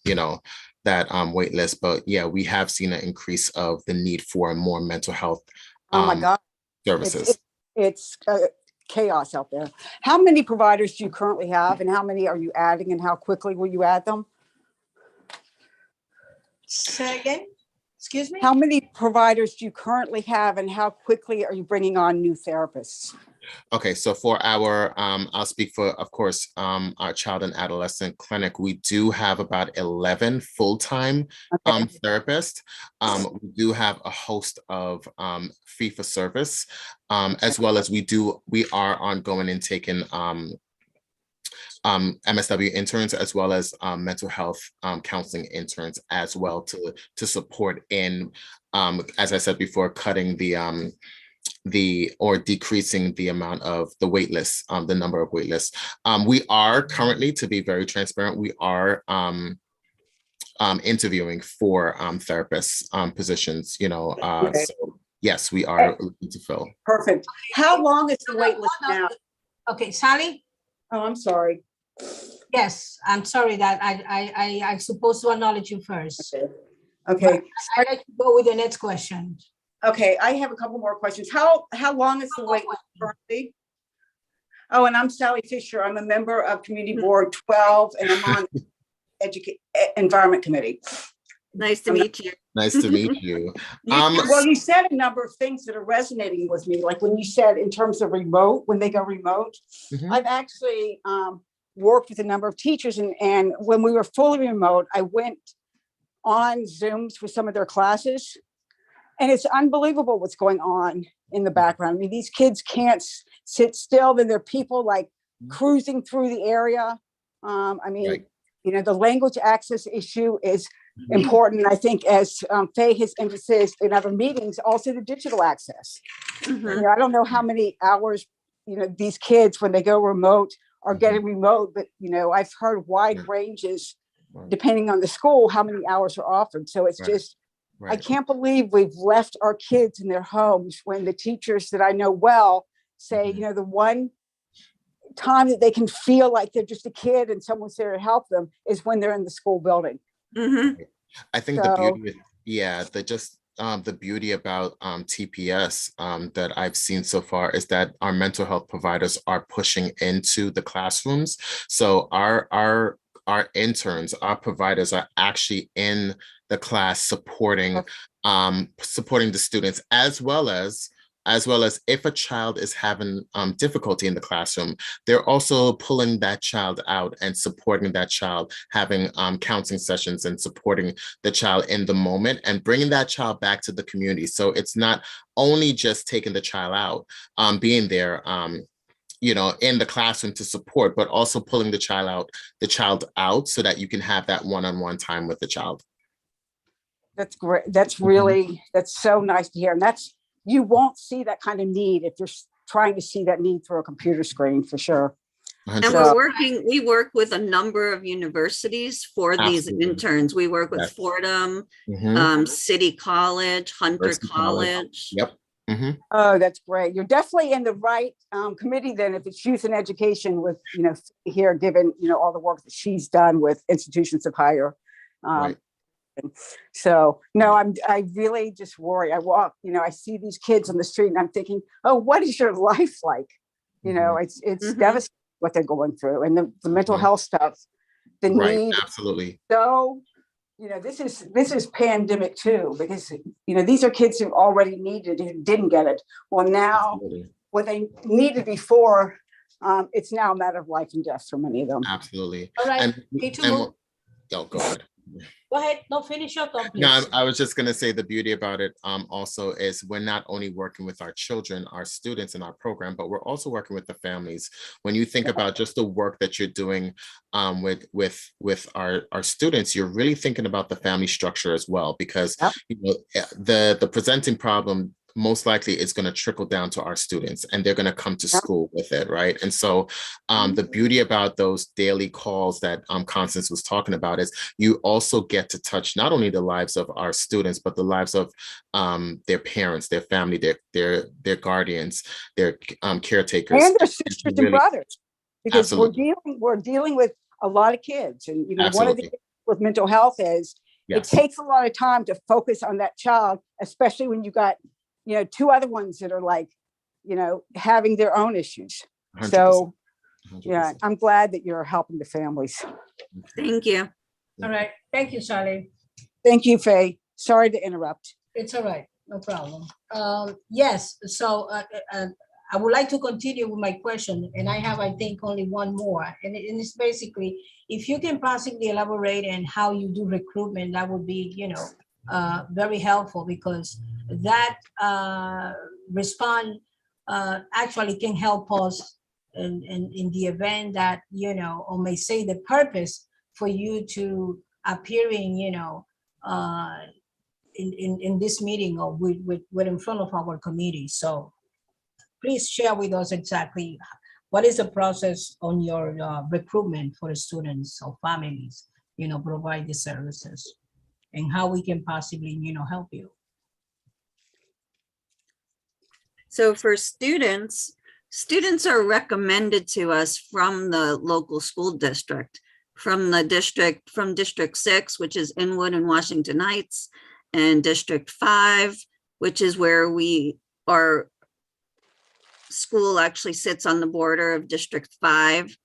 that wait list. But yeah, we have seen an increase of the need for more mental health Oh my God. services. It's chaos out there. How many providers do you currently have, and how many are you adding, and how quickly will you add them? Say again? Excuse me? How many providers do you currently have, and how quickly are you bringing on new therapists? Okay, so for our, I'll speak for, of course, our child and adolescent clinic, we do have about 11 full-time therapists. We do have a host of fee-for-service, as well as we are ongoing and taking MSW interns, as well as mental health counseling interns as well, to support in, as I said before, cutting or decreasing the amount of the wait lists, the number of wait lists. We are currently, to be very transparent, we are interviewing for therapists positions, Okay. so yes, we are looking to fill. Perfect. How long is the wait list now? Okay, Sally? Oh, I'm sorry. Yes, I'm sorry that I supposed to acknowledge you first. Okay. I let you go with the next question. Okay, I have a couple more questions. How long is the wait list currently? Oh, and I'm Sally Fisher. I'm a member of Community Board 12, and I'm on Environment Committee. Nice to meet you. Nice to meet you. Well, you said a number of things that are resonating with me, like when you said in terms of remote, when they go remote. I've actually worked with a number of teachers, and when we were fully remote, I went on Zooms with some of their classes. And it's unbelievable what's going on in the background. I mean, these kids can't sit still. Then there are people like cruising through the area. I mean, the language access issue is important. I think, as Faye has emphasized in other meetings, also the digital access. I don't know how many hours, these kids, when they go remote, are getting remote, but, I've heard wide ranges, depending on the school, how many hours are offered. So it's just, I can't believe we've left our kids in their homes when the teachers that I know well say, the one time that they can feel like they're just a kid and someone's there to help them is when they're in the school building. I think the beauty about TPS that I've seen so far is that our mental health providers are pushing into the classrooms. So our interns, our providers are actually in the class supporting the students, as well as if a child is having difficulty in the classroom, they're also pulling that child out and supporting that child, having counseling sessions and supporting the child in the moment and bringing that child back to the community. So it's not only just taking the child out, being there in the classroom to support, but also pulling the child out so that you can have that one-on-one time with the child. That's great. That's really, that's so nice to hear. And you won't see that kind of need if you're trying to see that need through a computer screen, for sure. And we work with a number of universities for these interns. We work with Fordham, City College, Hunter College. Yep. Oh, that's great. You're definitely in the right committee then, if it's youth and education, with here, given all the work that she's done with institutions of higher. So no, I really just worry. I walk, I see these kids on the street and I'm thinking, oh, what is your life like? It's devastating what they're going through, and the mental health stuff, the need. Absolutely. So this is pandemic too, because these are kids who already needed it and didn't get it. Well, now what they needed before, it's now a matter of life and death for many of them. Absolutely. All right. Go ahead. Go ahead, no, finish your thought, please. No, I was just gonna say the beauty about it also is we're not only working with our children, our students in our program, but we're also working with the families. When you think about just the work that you're doing with our students, you're really thinking about the family structure as well, because you know, the presenting problem most likely is going to trickle down to our students, and they're going to come to school with it, right? And so the beauty about those daily calls that Constance was talking about is you also get to touch not only the lives of our students, but the lives of their parents, their family, their guardians, their caretakers, and their sisters and brothers, because Absolutely. we're dealing with a lot of kids, and you know, one of the Absolutely. things with mental health is Yes. it takes a lot of time to focus on that child, especially when you got, you know, two other ones that are like, you know, having their own issues. 100%. So 100%. yeah, I'm glad that you're helping the families. Thank you. All right, thank you, Sally. Thank you, Faye. Sorry to interrupt. It's all right, no problem. Yes, so I would like to continue with my question, and I have, I think, only one more. And it's basically, if you can possibly elaborate on how you do recruitment, that would be, you know, very helpful, because that response actually can help us in the event that, you know, or may say the purpose for you to appearing, you know, in this meeting or with in front of our committee. So please share with us exactly what is the process on your recruitment for the students or families, you know, provide the services, and how we can possibly, you know, help you. So for students are recommended to us from the local school district, from District 6, which is Inwood and Washington Heights, and District 5, which is where our school actually sits on the border of District 5,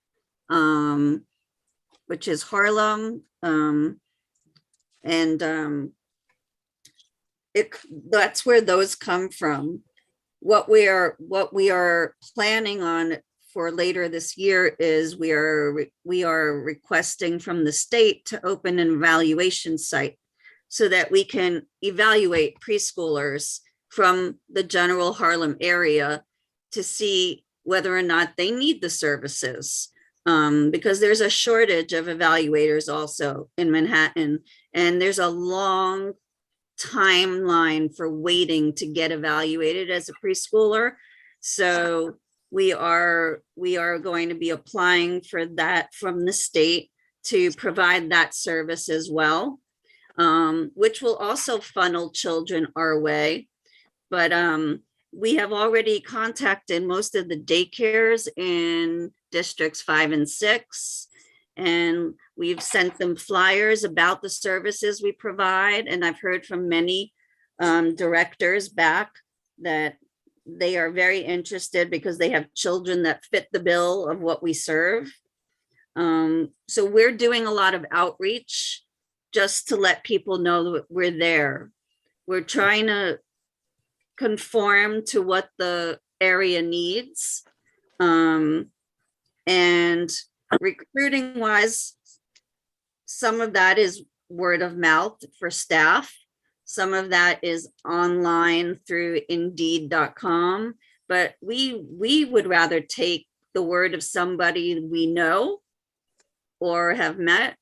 which is Harlem. That's where those come from. What we are planning on for later this year is we are requesting from the state to open an evaluation site so that we can evaluate preschoolers from the general Harlem area to see whether or not they need the services. Because there's a shortage of evaluators also in Manhattan, and there's a long timeline for waiting to get evaluated as a preschooler. So we are going to be applying for that from the state to provide that service as well, which will also funnel children our way. But we have already contacted most of the daycares in Districts 5 and 6, and we've sent them flyers about the services we provide. And I've heard from many directors back that they are very interested because they have children that fit the bill of what we serve. So we're doing a lot of outreach just to let people know that we're there. We're trying to conform to what the area needs. And recruiting wise, some of that is word of mouth for staff. Some of that is online through indeed.com, but we would rather take the word of somebody we know or have met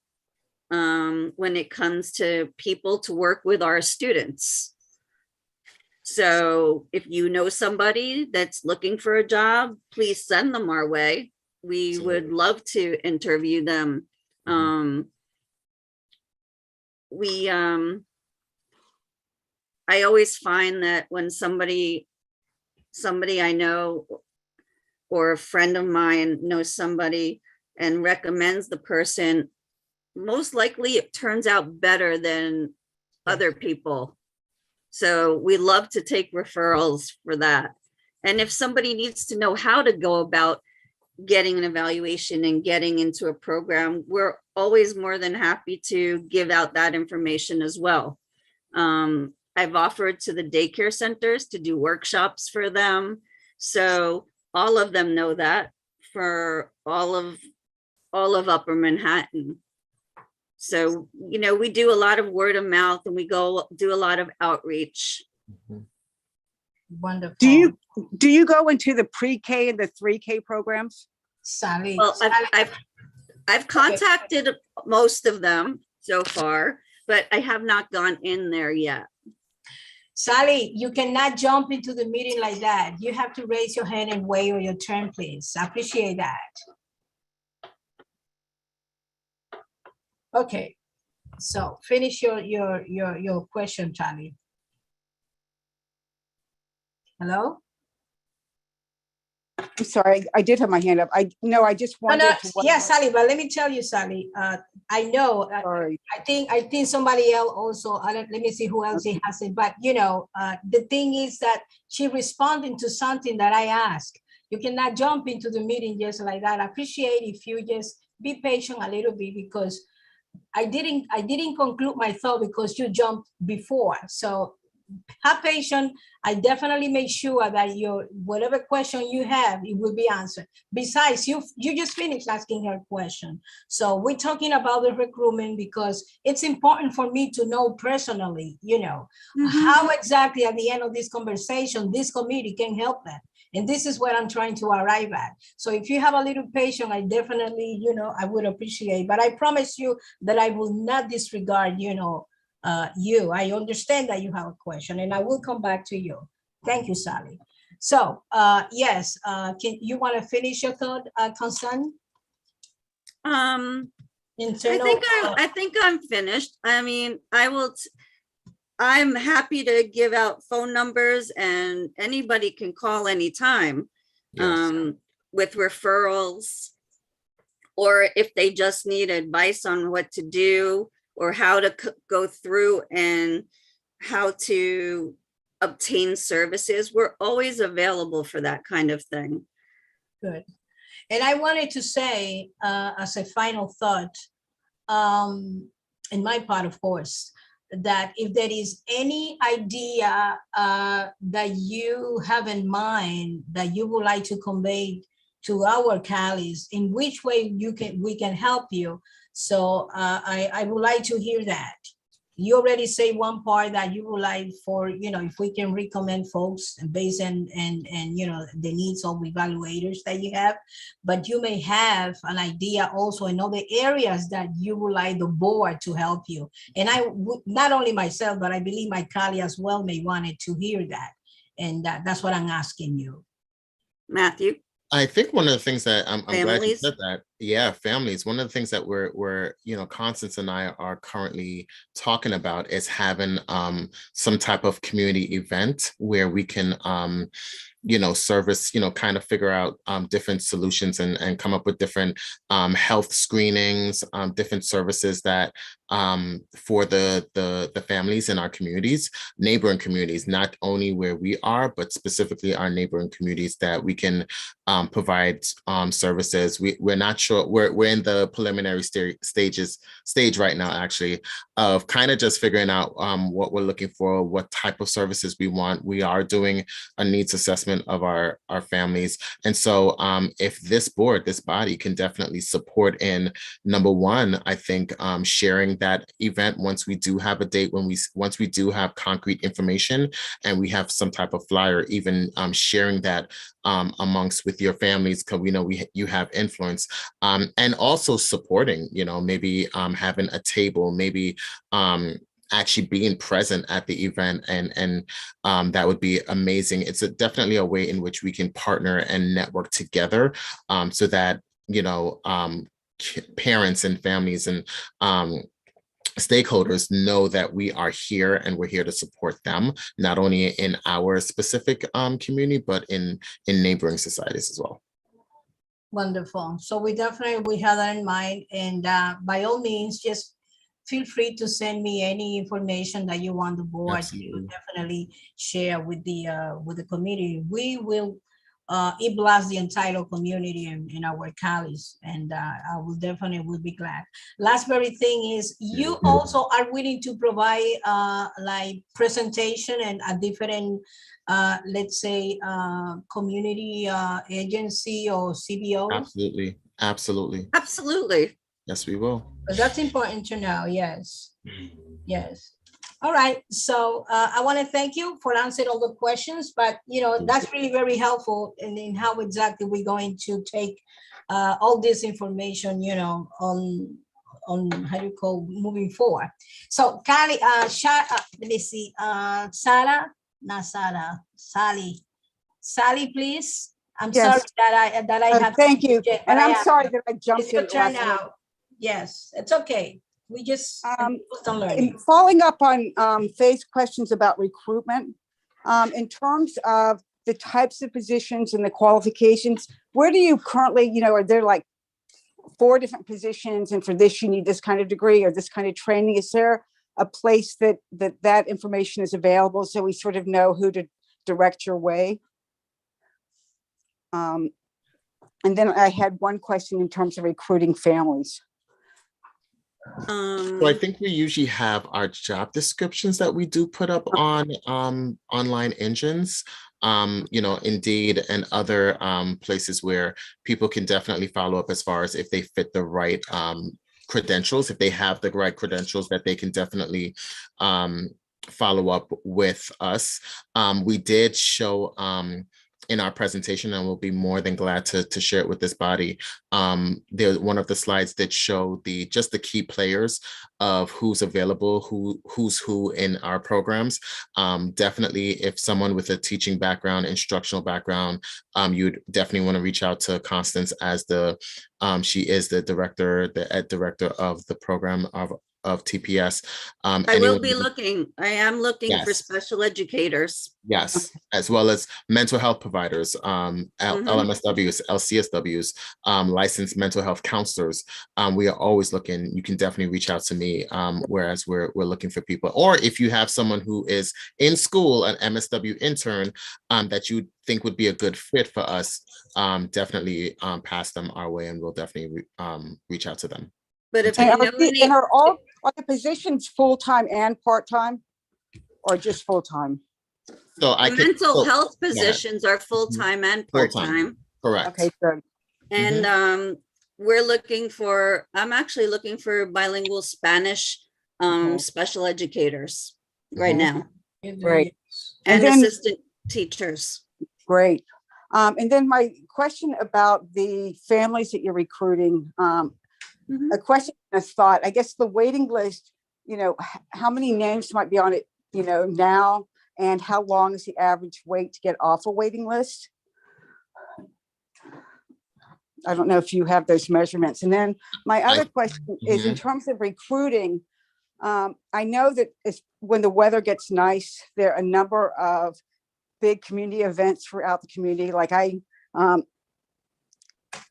when it comes to people to work with our students. So if you know somebody that's looking for a job, please send them our way. We would love to interview them. I always find that when somebody I know or a friend of mine knows somebody and recommends the person, most likely it turns out better than other people. So we love to take referrals for that. And if somebody needs to know how to go about getting an evaluation and getting into a program, we're always more than happy to give out that information as well. I've offered to the daycare centers to do workshops for them. So all of them know that for all of Upper Manhattan. So, you know, we do a lot of word of mouth and we go do a lot of outreach. Wonderful. Do you go into the pre-K and the 3K programs? Sally. Well, I've contacted most of them so far, but I have not gone in there yet. Sally, you cannot jump into the meeting like that. You have to raise your hand and wait on your turn, please. I appreciate that. Okay, so finish your question, Charlie. Hello? I'm sorry, I did have my hand up. I just wanted to. Yeah, Sally, but let me tell you, Sally, I know, Sorry. I think somebody else also, let me see who else he has it, but you know, the thing is that she responding to something that I asked. You cannot jump into the meeting just like that. I appreciate if you just be patient a little bit, because I didn't conclude my thought because you jumped before. So have patience. I definitely make sure that your whatever question you have, it will be answered. Besides, you just finished asking her question. So we're talking about the recruitment because it's important for me to know personally, you know, how exactly at the end of this conversation, this committee can help them. And this is what I'm trying to arrive at. So if you have a little patience, I definitely, you know, I would appreciate, but I promise you that I will not disregard, you know, I understand that you have a question and I will come back to you. Thank you, Sally. So yes, can you want to finish your thought, Constant? I think I'm finished. I mean, I'm happy to give out phone numbers and anybody can call anytime. Yes. With referrals, or if they just need advice on what to do or how to go through and how to obtain services. We're always available for that kind of thing. Good. And I wanted to say, as a final thought, in my part, of course, that if there is any idea that you have in mind that you would like to convey to our Callies, in which way we can help you. So I would like to hear that. You already say one part that you would like for, you know, if we can recommend folks based on and you know, the needs of evaluators that you have, but you may have an idea also in other areas that you would like the board to help you. And I would, not only myself, but I believe my colleague as well may wanted to hear that. And that's what I'm asking you. Matthew? I think one of the things that I'm glad you said that. Yeah, families. One of the things that we're you know, Constance and I are currently talking about is having some type of community event where we can you know, service, you know, kind of figure out different solutions and come up with different health screenings, different services that for the families in our communities, neighboring communities, not only where we are, but specifically our neighboring communities, that we can provide services. We're not sure, we're in the preliminary stage right now, actually, of kind of just figuring out what we're looking for, what type of services we want. We are doing a needs assessment of our families. And so if this board, this body can definitely support in, number one, I think sharing that event once we do have a date, once we do have concrete information and we have some type of flyer, even sharing that amongst with your families, because we know you have influence, and also supporting, you know, maybe having a table, maybe actually being present at the event, and that would be amazing. It's definitely a way in which we can partner and network together, so that, you know, parents and families and stakeholders know that we are here and we're here to support them, not only in our specific community, but in neighboring societies as well. Wonderful. So we have that in mind, and by all means, just feel free to send me any information that you want the board to definitely share with the committee. We will it bless the entire community in our colleagues, and I will definitely be glad. Last very thing is, you also are willing to provide like presentation and a different let's say community agency or CBO. Absolutely. Absolutely. Yes, we will. Because that's important to know. Yes. Yes. All right. So I want to thank you for answering all the questions, but that's really very helpful in how exactly we're going to take all this information, on how do you call moving forward. So Kali, let me see, Sarah, not Sarah, Sally, please. I'm Yes. sorry that I have. Thank you. And I'm sorry that I It's jumped your in. turn last minute. now. Yes, it's okay. We just still learning. In following up on Faith's questions about recruitment, in terms of the types of positions and the qualifications, where do you currently, are there like 4 different positions, and for this you need this kind of degree or this kind of training? Is there a place that information is available so we sort of know who to direct your way? And then I had one question in terms of recruiting families. So I think we usually have our job descriptions that we do put up on online engines, Indeed, and other places where people can definitely follow up as far as if they fit the right credentials, if they have the right credentials, that they can definitely follow up with us. We did show in our presentation, and we'll be more than glad to share it with this body. One of the slides that show just the key players of who's available, who's who in our programs. Definitely, if someone with a teaching background, instructional background, you'd definitely want to reach out to Constance as she is the director, the ed director of the program of TPS. I am looking for special educators. Yes, as well as mental health providers, LMSWs, LCSWs, licensed mental health counselors. We are always looking. You can definitely reach out to me, whereas we're looking for people. Or if you have someone who is in school, an MSW intern, that you think would be a good fit for us, definitely pass them our way, and we'll definitely reach out to them. But if are the positions full-time and part-time, or just full-time? So mental health positions are full-time and part-time. Correct. Okay, good. And I'm actually looking for bilingual Spanish special educators right now. Great. And assistant teachers. Great. And then my question about the families that you're recruiting, a question, a thought, I guess the waiting list, how many names might be on it, now, and how long is the average wait to get off a waiting list? I don't know if you have those measurements. And then my other question is in terms of recruiting, I know that when the weather gets nice, there are a number of big community events throughout the community. Like I am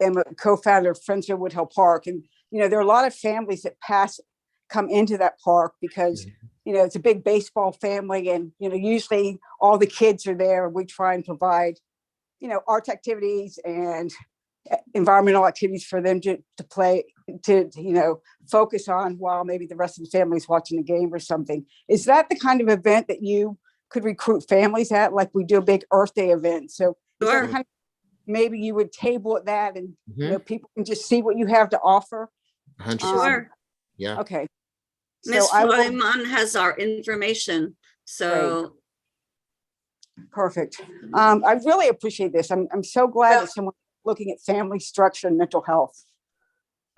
a co-founder of Friends of Woodhill Park, and there are a lot of families that come into that park because it's a big baseball family, and usually all the kids are there. We try and provide art activities and environmental activities for them to play, to focus on while maybe the rest of the family is watching the game or something. Is that the kind of event that you could recruit families at? Like we do a big Earth Day event, so is that kind of, maybe you would table at that, and people can just see what you have to offer. 100%. Sure. Yeah. Okay. Ms. Floymon has our information. So perfect. I really appreciate this. I'm so glad that someone looking at family structure and mental health.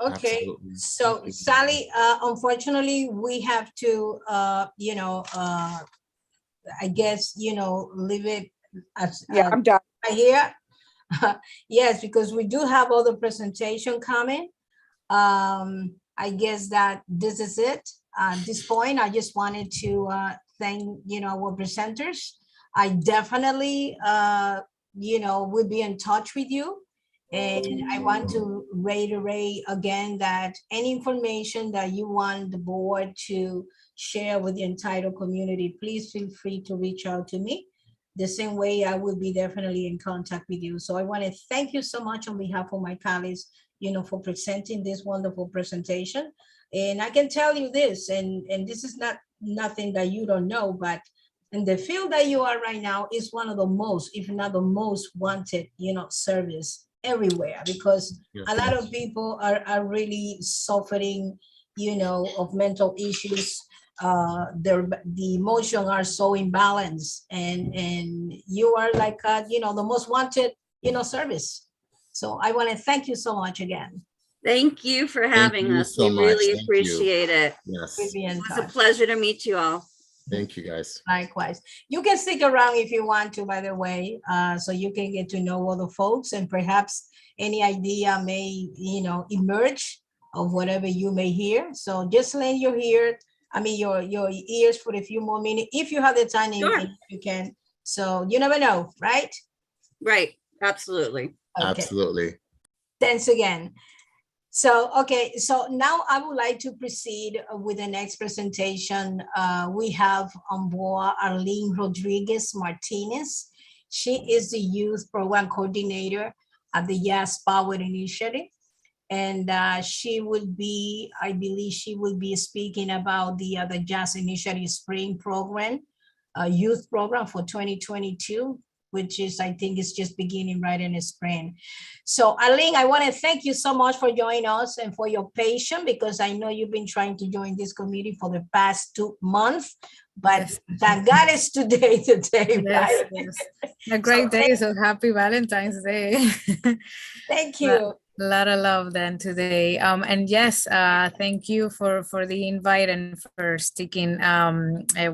Okay. Absolutely. So Sally, unfortunately, we have to, I guess, leave it as I'm done here. Yes, because we do have other presentation coming. I guess that this is it. At this point, I just wanted to thank our presenters. I definitely will be in touch with you, and I want to reiterate again that any information that you want the board to share with the Untitled community, please feel free to reach out to me. The same way I will be definitely in contact with you. So I want to thank you so much on behalf of my colleagues, for presenting this wonderful presentation. And I can tell you this, and this is nothing that you don't know, but in the field that you are right now is one of the most, if not the most wanted, service everywhere, because Yes, a lot yes. of people are really suffering, of mental issues. The emotions are so imbalanced, and you are like, the most wanted, service. So I want to thank you so much again. Thank you for Thank having you us. so We much. really Thank you. appreciate it. Yes. We'll be in It was a touch. pleasure to meet you all. Thank you, guys. Likewise. You can stick around if you want to, by the way, so you can get to know other folks, and perhaps any idea may, emerge of whatever you may hear. So just lend your your ears for a few more minutes if you have the time. Sure. And you can. So you never know, right? Right. Absolutely. Okay. Absolutely. Thanks again. So, okay, so now I would like to proceed with the next presentation. We have on board Arlene Rodriguez Martinez. She is the Youth Program Coordinator at the Jazz Power Initiative. And she will be, I believe she will be speaking about the Jazz Initiative Spring Program, Youth Program for 2022, which is, I think it's just beginning right in the spring. So Arlene, I want to thank you so much for joining us and for your patience, because I know you've been trying to join this committee for the past 2 months, but Yes. thank God it's today, Yes, right? yes. A great day, so happy Valentine's Day. Thank you. A lot of love then today. And yes, thank you for the invite and for sticking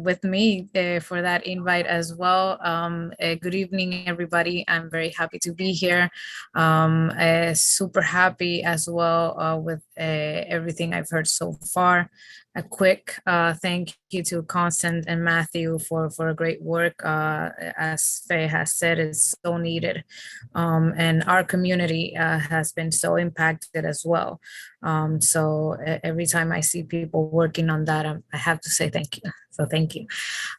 with me for that invite as well. Good evening, everybody. I'm very happy to be here. Super happy as well with everything I've heard so far. A quick thank you to Constant and Matthew for great work. As Faye has said, it's so needed. And our community has been so impacted as well. So every time I see people working on that, I have to say thank you. So thank you.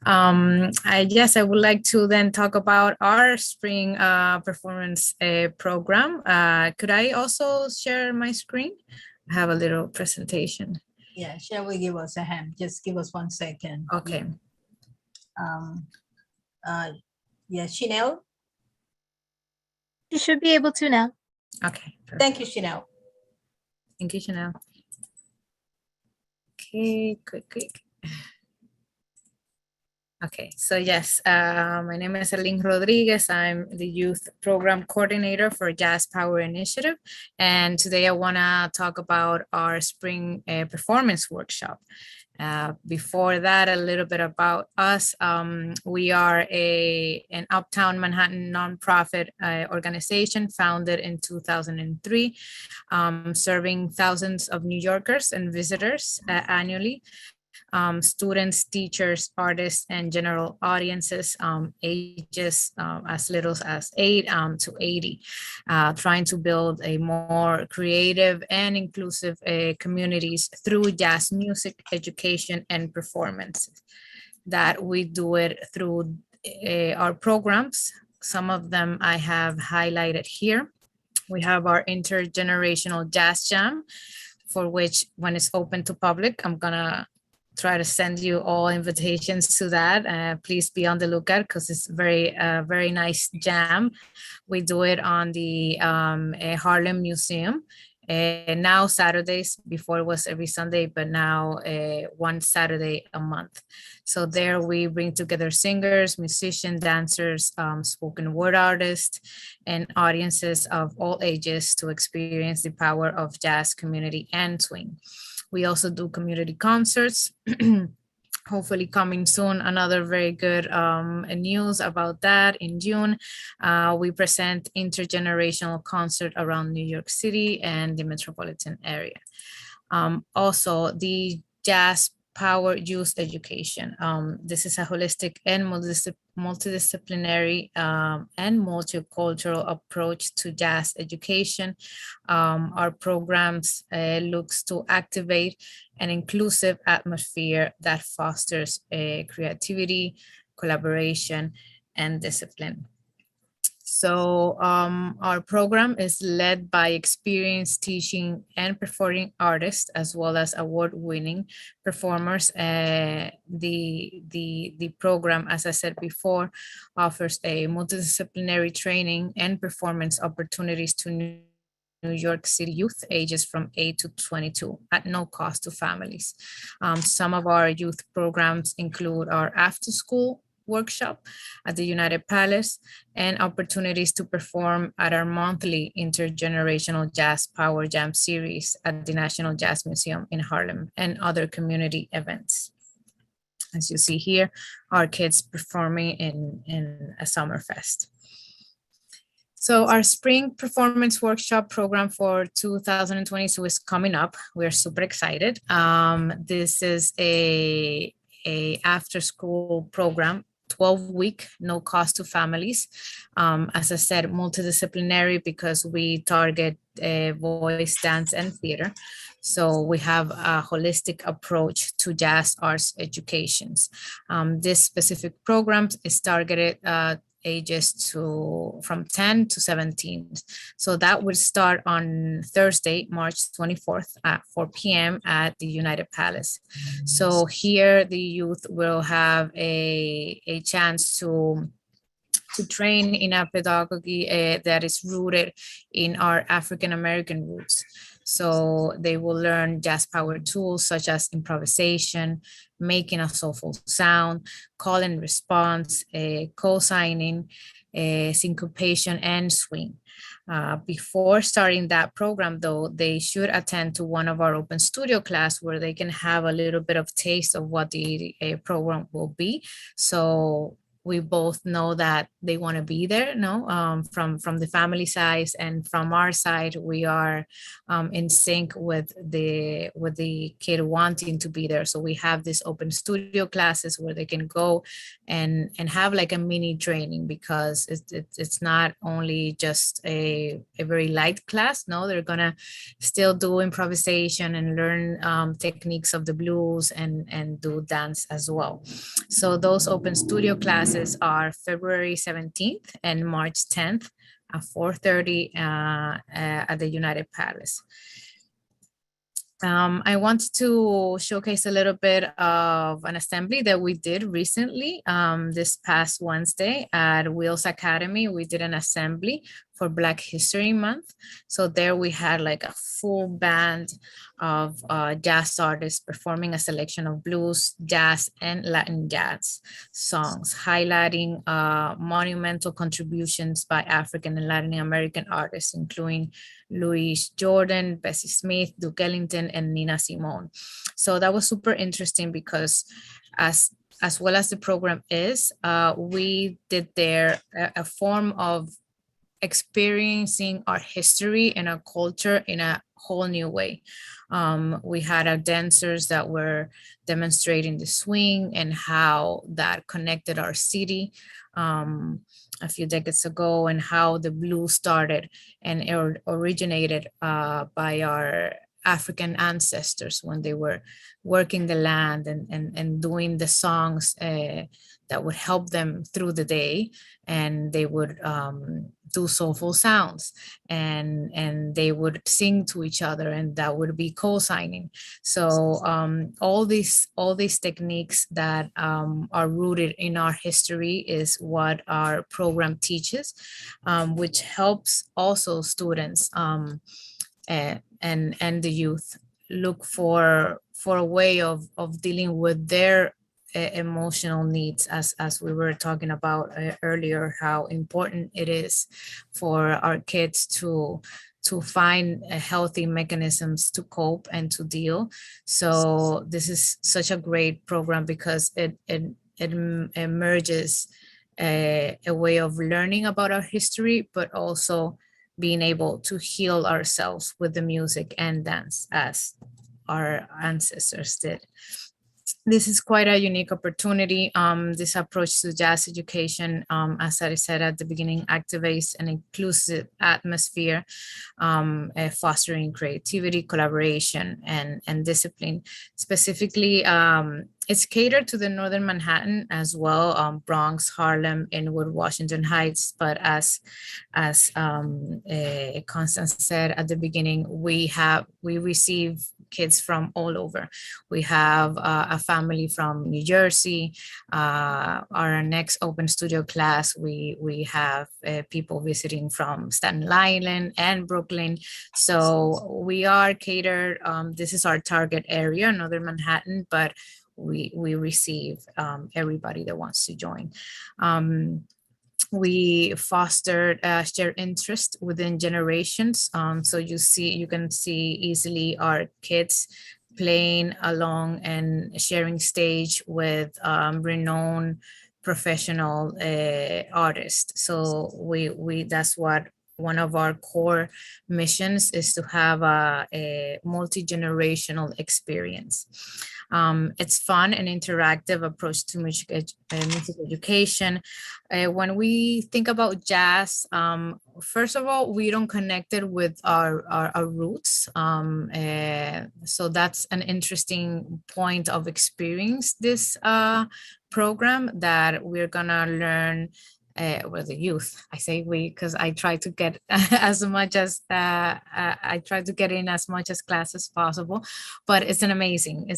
I would like to then talk about our spring performance program. Could I also share my screen? I have a little presentation. Yeah, shall we give us a hand? Just give us 1 second. Okay. Yeah, Chanel. You should be able to now. Okay. Perfect. Thank you, Chanel. Thank you, Chanel. Okay, quick. Okay, so yes, my name is Arlene Rodriguez. I'm the Youth Program Coordinator for Jazz Power Initiative. And today I wanna talk about our spring performance workshop. Before that, a little bit about us. We are an Uptown Manhattan nonprofit organization founded in 2003, serving thousands of New Yorkers and visitors annually. Students, teachers, artists, and general audiences, ages as little as 8 to 80, trying to build a more creative and inclusive communities through jazz music, education, and performance. That we do it through our programs. Some of them I have highlighted here. We have our Intergenerational Jazz Jam, for which when it's open to public, I'm gonna try to send you all invitations to that. Please be on the lookout because it's very nice jam. We do it on the Harlem Museum. Now Saturdays, before it was every Sunday, but now one Saturday a month. So there we bring together singers, musicians, dancers, spoken word artists, and audiences of all ages to experience the power of jazz, community, and swing. We also do community concerts. Hopefully coming soon, another very good news about that in June. We present intergenerational concert around New York City and the metropolitan area. Also, the Jazz Power Youth Education. This is a holistic and multidisciplinary and multicultural approach to jazz education. Our programs looks to activate an inclusive atmosphere that fosters creativity, collaboration, and discipline. So our program is led by experienced teaching and performing artists, as well as award-winning performers. The program, as I said before, offers a multidisciplinary training and performance opportunities to New York City youth ages from 8 to 22 at no cost to families. Some of our youth programs include our after-school workshop at the United Palace and opportunities to perform at our monthly Intergenerational Jazz Power Jam series at the National Jazz Museum in Harlem and other community events. As you see here, our kids performing in a summer fest. So our spring performance workshop program for 2022 is coming up. We're super excited. This is a after school program, 12-week, no cost to families. As I said, multidisciplinary because we target voice, dance, and theater. So we have a holistic approach to jazz arts educations. This specific program is targeted ages from 10 to 17. So that will start on Thursday, March 24th at 4 p.m. at the United Palace. So here the youth will have a chance to train in a pedagogy that is rooted in our African-American roots. So they will learn jazz power tools such as improvisation, making a soulful sound, call and response, co-signing, syncopation, and swing. Before starting that program, though, they should attend to one of our open studio class where they can have a little bit of taste of what the program will be. So we both know that they want to be there, from the family side, and from our side, we are in sync with the kid wanting to be there. So we have these open studio classes where they can go and have like a mini training, because it's not only just a very light class. No, they're gonna still do improvisation and learn techniques of the blues and do dance as well. So those open studio classes are February 17th and March 10th at 4:30 at the United Palace. I wanted to showcase a little bit of an assembly that we did recently. This past Wednesday at Wheels Academy, we did an assembly for Black History Month. So there we had like a full band of jazz artists performing a selection of blues, jazz, and Latin jazz songs, highlighting monumental contributions by African and Latin American artists, including Louis Jordan, Bessie Smith, Duke Ellington, and Nina Simone. So that was super interesting because as well as the program is, we did there a form of experiencing our history and our culture in a whole new way. We had our dancers that were demonstrating the swing and how that connected our city a few decades ago, and how the blues started and originated by our African ancestors when they were working the land and doing the songs that would help them through the day, and they would do soulful sounds and they would sing to each other, and that would be co-signing. So all these techniques that are rooted in our history is what our program teaches, which helps also students and the youth look for a way of dealing with their emotional needs, as we were talking about earlier, how important it is for our kids to find healthy mechanisms to cope and to deal. So this is such a great program because it emerges a way of learning about our history, but also being able to heal ourselves with the music and dance as our ancestors did. This is quite a unique opportunity. This approach to jazz education, as I said at the beginning, activates an inclusive atmosphere, fostering creativity, collaboration, and discipline. Specifically, it's catered to the Northern Manhattan as well, Bronx, Harlem, Inwood, Washington Heights. But as Constance said at the beginning, we receive kids from all over. We have a family from New Jersey. Our next open studio class, we have people visiting from Staten Island and Brooklyn. So we are catered, this is our target area, Northern Manhattan, but we receive everybody that wants to join. We fostered shared interest within generations. So you can see easily our kids playing along and sharing stage with renowned professional artists. So that's what one of our core missions is, to have a multi-generational experience. It's fun and interactive approach to music education. When we think about jazz, first of all, we don't connect it with our roots. So that's an interesting point of experience, this program, that we're gonna learn with the youth. I say we because I try to get as much as I try to get in as much as class as possible, but it's an amazing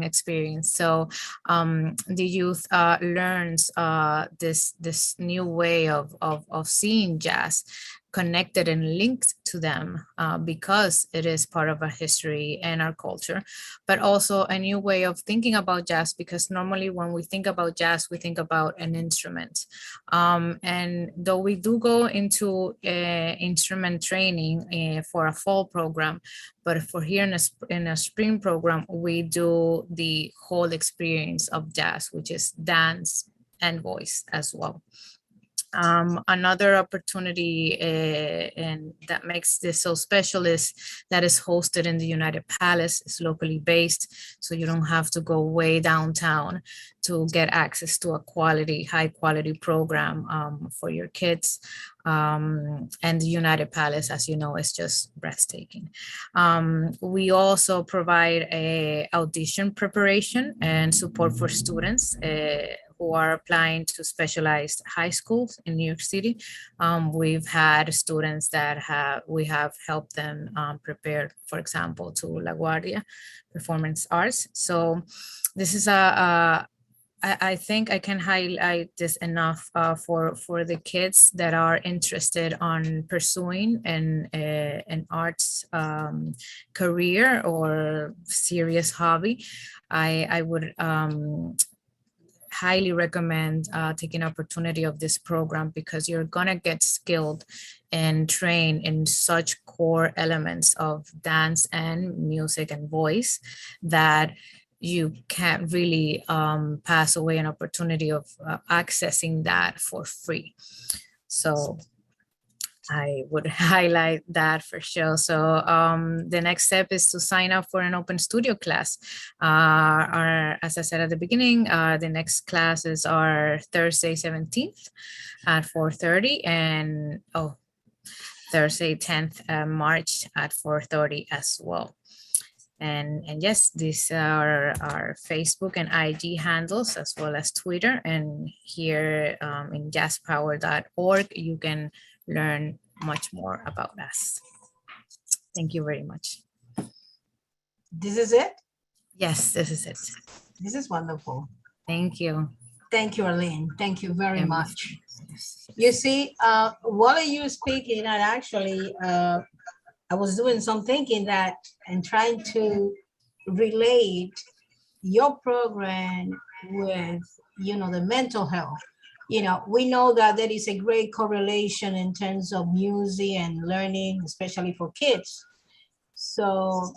experience. So the youth learns this new way of seeing jazz, connected and linked to them because it is part of our history and our culture, but also a new way of thinking about jazz, because normally when we think about jazz, we think about an instrument. And though we do go into instrument training for a fall program, but for here in a spring program, we do the whole experience of jazz, which is dance and voice as well. Another opportunity and that makes this so special is that is hosted in the United Palace. It's locally based, so you don't have to go way downtown to get access to a high quality program for your kids. And the United Palace, as you know, is just breathtaking. We also provide a audition preparation and support for students who are applying to specialized high schools in New York City. We've had students that we have helped them prepare, for example, to Laguardia Performance Arts. So this is I think I can highlight this enough for the kids that are interested on pursuing an arts career or serious hobby. I would highly recommend taking opportunity of this program, because you're gonna get skilled and trained in such core elements of dance and music and voice that you can't really pass away an opportunity of accessing that for free. So I would highlight that for sure. So the next step is to sign up for an open studio class. As I said at the beginning, the next classes are Thursday 17th at 4:30 and Thursday 10th March at 4:30 as well. And yes, these are our Facebook and IG handles, as well as Twitter. And here in jazzpower.org, you can learn much more about us. Thank you very much. This is it? Yes, this is it. This is wonderful. Thank you. Thank you, Arlene. Thank you very much. You see, while you were speaking, and actually, I was doing some thinking that and trying to relate your program with, the mental health. We know that there is a great correlation in terms of music and learning, especially for kids. So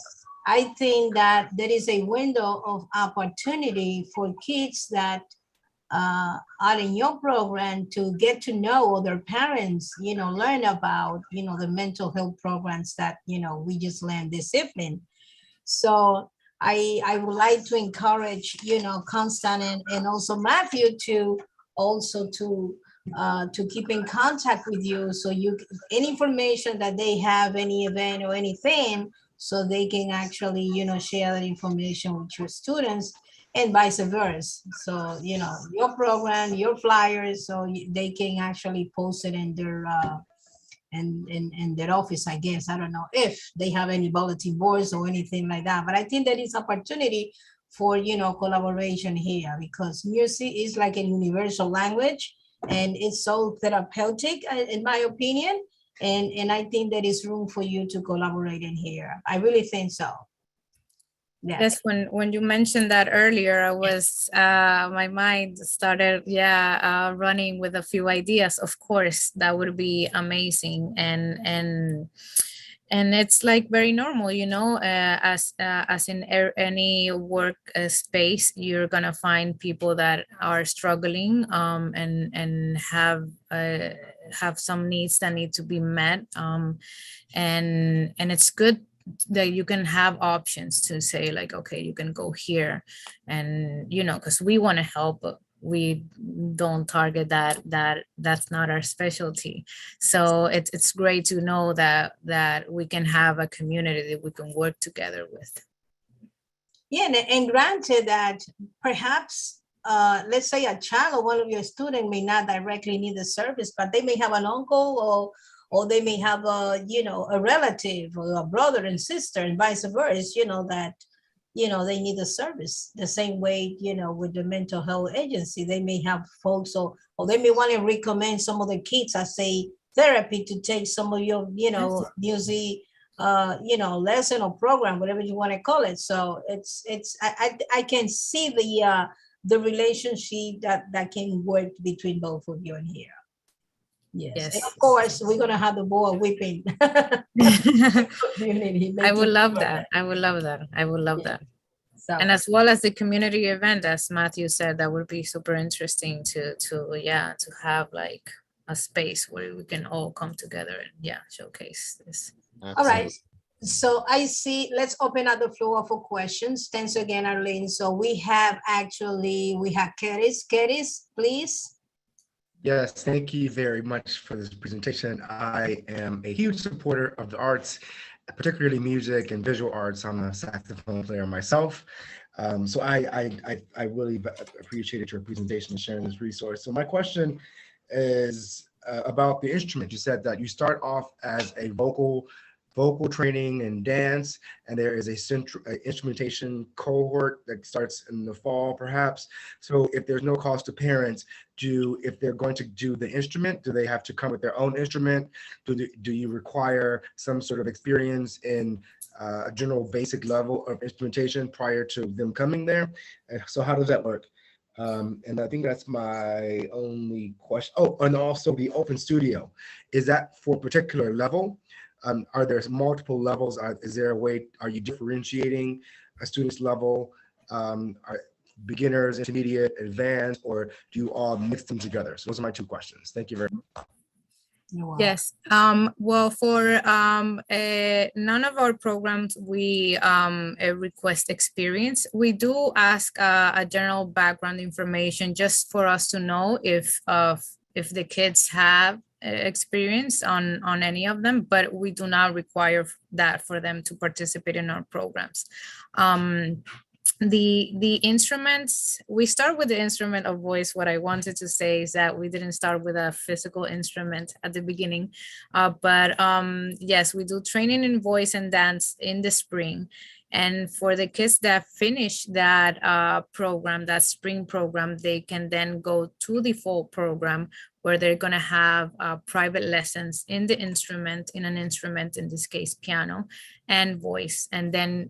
I think that there is a window of opportunity for kids that are in your program to get to know other parents, learn about, the mental health programs that, we just learned this evening. So I would like to encourage, Constant and also Matthew to keep in contact with you. So any information that they have, any event or anything, so they can actually, share that information with your students. and vice versa. So, your program, your flyers, so they can actually post it in their in their office, I guess. I don't know if they have any bulletin boards or anything like that, but I think there is opportunity for, collaboration here, because music is like a universal language and it's so therapeutic, in my opinion. And I think there is room for you to collaborate in here. I really think so. Yeah. Yes, when you mentioned that earlier, I was my mind started running with a few ideas. Of course, that would be amazing, and it's like very normal, as in any work space, you're gonna find people that are struggling and have some needs that need to be met, and it's good that you can have options to say like, okay, you can go here, and because we want to help, but we don't target that's not our specialty. So it's great to know that we can have a community that we can work together with. Yeah, and granted that perhaps let's say a child or one of your students may not directly need the service, but they may have an uncle or they may have a relative or a brother and sister and vice versa, that they need the service the same way, with the mental health agency. They may have folks or they may want to recommend some of the kids as a therapy to take some of your, music, lesson or program, whatever you want to call it. So I can see the relationship that can work between both of you in here. Yes. And of course, we're going to have the ball whipping. I would love that. I would love that. I would love that. So, and as well as the community event, as Matthew said, that would be super interesting to have like a space where we can all come together and showcase this. All right. So I see, let's open up the floor for questions. Thanks again, Arlene. So we have Keris. Keris, please. Yes, thank you very much for this presentation. I am a huge supporter of the arts, particularly music and visual arts. I'm a saxophone player myself. So I really appreciated your presentation and sharing this resource. So my question is about the instrument. You said that you start off as a vocal training and dance, and there is a central instrumentation cohort that starts in the fall, perhaps. So if there's no cost to parents, if they're going to do the instrument, do they have to come with their own instrument? Do you require some sort of experience in a general basic level of instrumentation prior to them coming there? So how does that work? And I think that's my only question. Oh, and also the open studio, is that for a particular level? Are there multiple levels? Is there a way, are you differentiating a student's level? Are beginners, intermediate, advanced, or do you all mix them together? So those are my two questions. Thank you very much. Yes. Well, for none of our programs, we request experience. We do ask a general background information just for us to know if the kids have experience on any of them, but we do not require that for them to participate in our programs. The instruments, we start with the instrument of voice. What I wanted to say is that we didn't start with a physical instrument at the beginning, but yes, we do training in voice and dance in the spring. And for the kids that finish that program, that spring program, they can then go to the fall program where they're going to have private lessons in an instrument, in this case, piano and voice, and then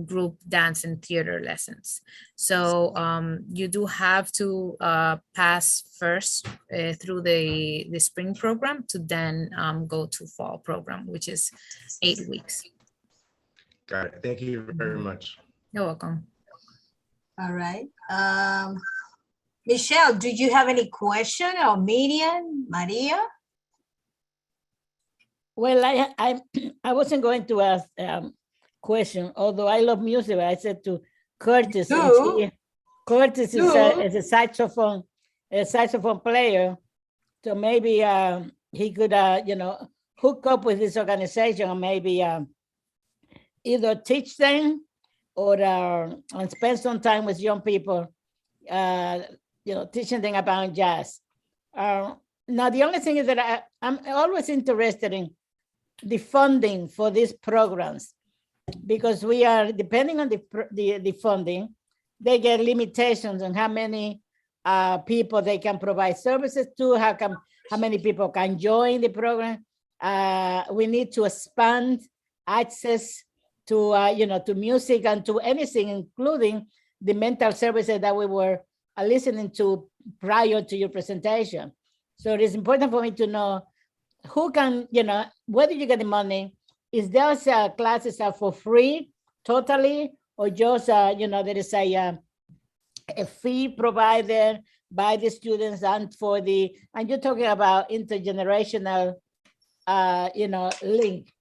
group dance and theater lessons. So you do have to pass first through the spring program to then go to fall program, which is 8 weeks. Got it. Thank you very much. You're welcome. All right. Michelle, did you have any question, or Miriam, Maria? Well, I wasn't going to ask question, although I love music. I said to Curtis, Curtis is a saxophone player, so maybe he could hook up with this organization and maybe either teach them and spend some time with young people, teaching them about jazz. Now, the only thing is that I'm always interested in the funding for these programs, because we are depending on the funding, they get limitations on how many people they can provide services to, how many people can join the program. We need to expand access to to music and to anything, including the mental services that we were listening to prior to your presentation. So it is important for me to know who can, where do you get the money? Is those classes are for free totally, or just, there is a fee provided by the students and and you're talking about intergenerational, link,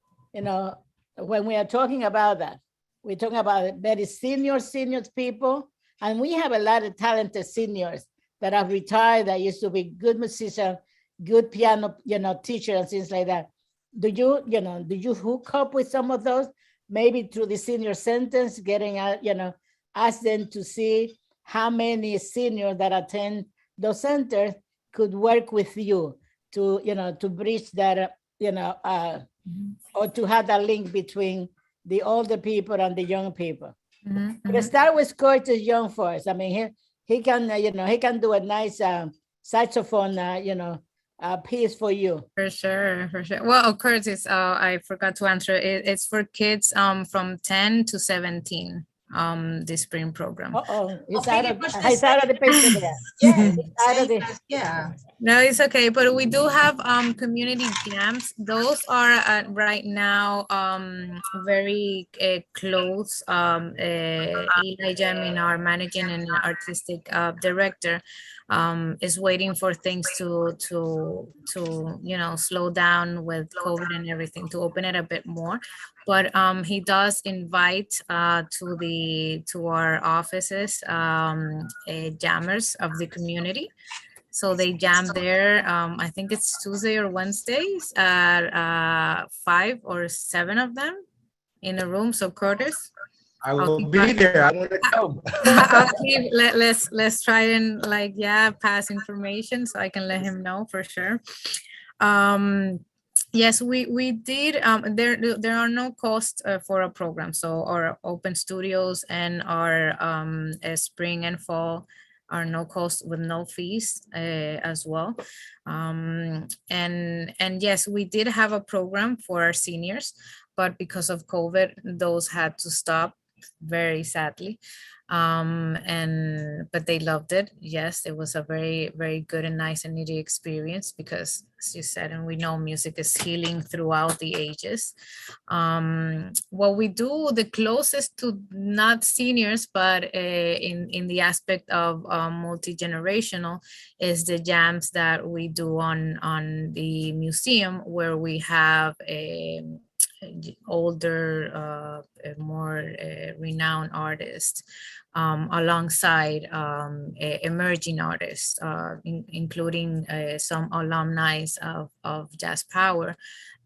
when we are talking about that, we're talking about very senior people, and we have a lot of talented seniors that have retired, that used to be good musicians, good piano, teacher and things like that. Do you hook up with some of those, maybe through the senior centers, getting ask them to see how many seniors that attend those centers could work with you to, to bridge that, or to have that link between the older people and the young people. But start with Curtis Young first. I mean, he can, he can do a nice saxophone, piece for you. For sure. Well, Curtis, I forgot to answer. It's for kids from 10 to 17. The spring program. It's out of the picture there. Yeah. No, it's okay. But we do have community jams. Those are right now very close. Eli Jamin, our managing and artistic director, is waiting for things to slow down with COVID and everything, to open it a bit more. But he does invite to our offices jammers of the community. So they jam there. I think it's Tuesday or Wednesdays at 5 or 7 of them in a room. So Curtis, I will be there. I want to come. Let's try and pass information so I can let him know for sure. Yes, we did. There are no costs for a program. So our open studios and our spring and fall are no cost with no fees as well. And yes, we did have a program for our seniors, but because of COVID, those had to stop, very sadly. But they loved it. Yes, it was a very, very good and nice and needy experience, because as you said, and we know, music is healing throughout the ages. What we do, the closest to not seniors, but in the aspect of multi-generational, is the jams that we do on the museum, where we have older, more renowned artists alongside emerging artists, including some alumni of Jazz Power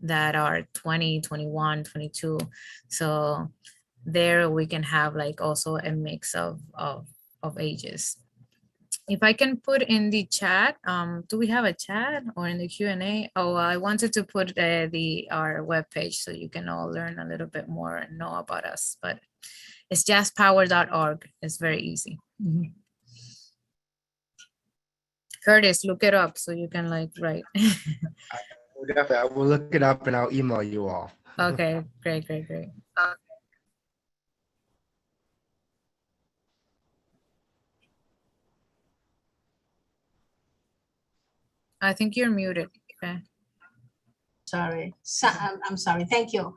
that are 20, 21, 22. So there we can have also a mix of ages. If I can put in the chat, do we have a chat, or in the Q&A? Oh, I wanted to put our webpage so you can all learn a little bit more and know about us, but it's jazzpower.org. It's very easy. Curtis, look it up so you can write. I will look it up and I'll email you all. Okay, great. I think you're muted. Okay. Sorry. I'm sorry. Thank you.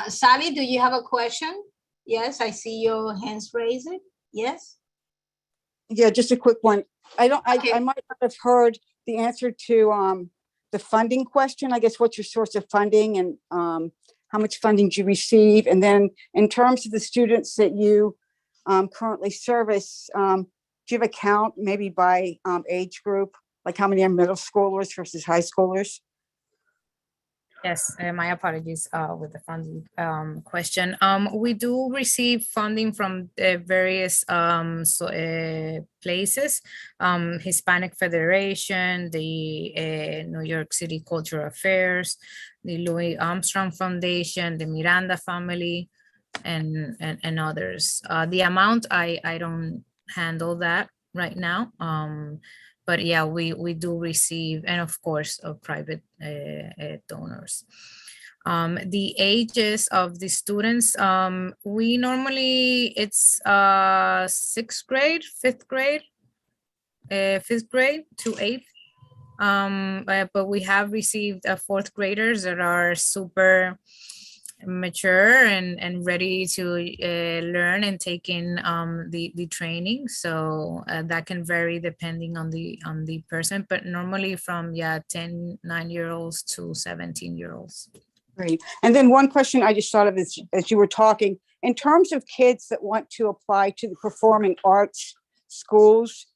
Sally, do you have a question? Yes, I see your hands raised. Yes. Yeah, just a quick one. I might not have heard the answer to the funding question. I guess, what's your source of funding, and how much funding do you receive? And then in terms of the students that you currently service, do you have a count maybe by age group? Like how many are middle schoolers versus high schoolers? Yes, my apologies with the funding question. We do receive funding from various places, Hispanic Federation, the New York City Cultural Affairs, the Louis Armstrong Foundation, the Miranda family, and others. The amount, I don't handle that right now. But yeah, we do receive, and of course, private donors. The ages of the students, we normally, it's 6th grade, 5th grade, 5th grade to 8th. But we have received 4th graders that are super mature and ready to learn and take in the training. So that can vary depending on the person, but normally from 9-year-olds to 17-year-olds. Great. And then one question I just thought of as you were talking, in terms of kids that want to apply to the performing arts schools,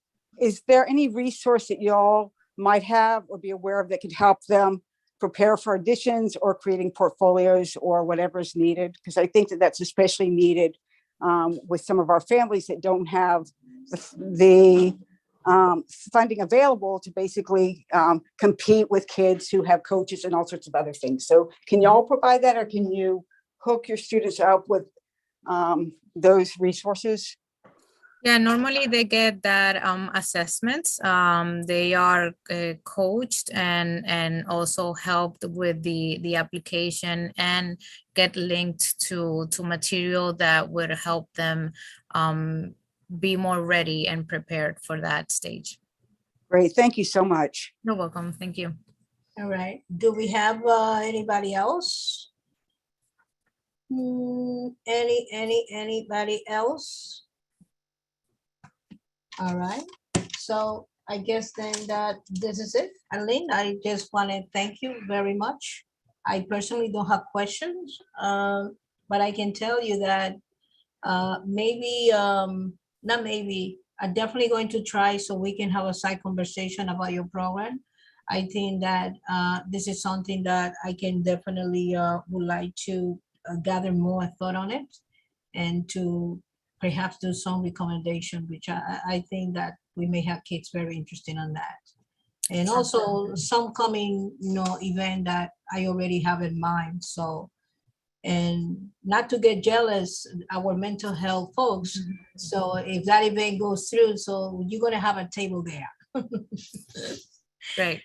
is there any resource that y'all might have or be aware of that could help them prepare for auditions or creating portfolios or whatever is needed? Because I think that that's especially needed with some of our families that don't have the funding available to basically compete with kids who have coaches and all sorts of other things. So can y'all provide that, or can you hook your students up with those resources? Yeah, normally they get that assessments. They are coached and also helped with the application and get linked to material that would help them be more ready and prepared for that stage. Great, thank you so much. You're welcome, thank you. All right, do we have anybody else? Anybody else? All right, so I guess then that this is it. Aline, I just want to thank you very much. I personally don't have questions, but I can tell you that maybe, not maybe, I'm definitely going to try so we can have a side conversation about your program. I think that this is something that I can definitely would like to gather more thought on it and to perhaps do some recommendation, which I think that we may have kids very interested in that. And also some coming, event that I already have in mind. So, and not to get jealous, our mental health folks. So if that event goes through, so you're gonna have a table there. Great.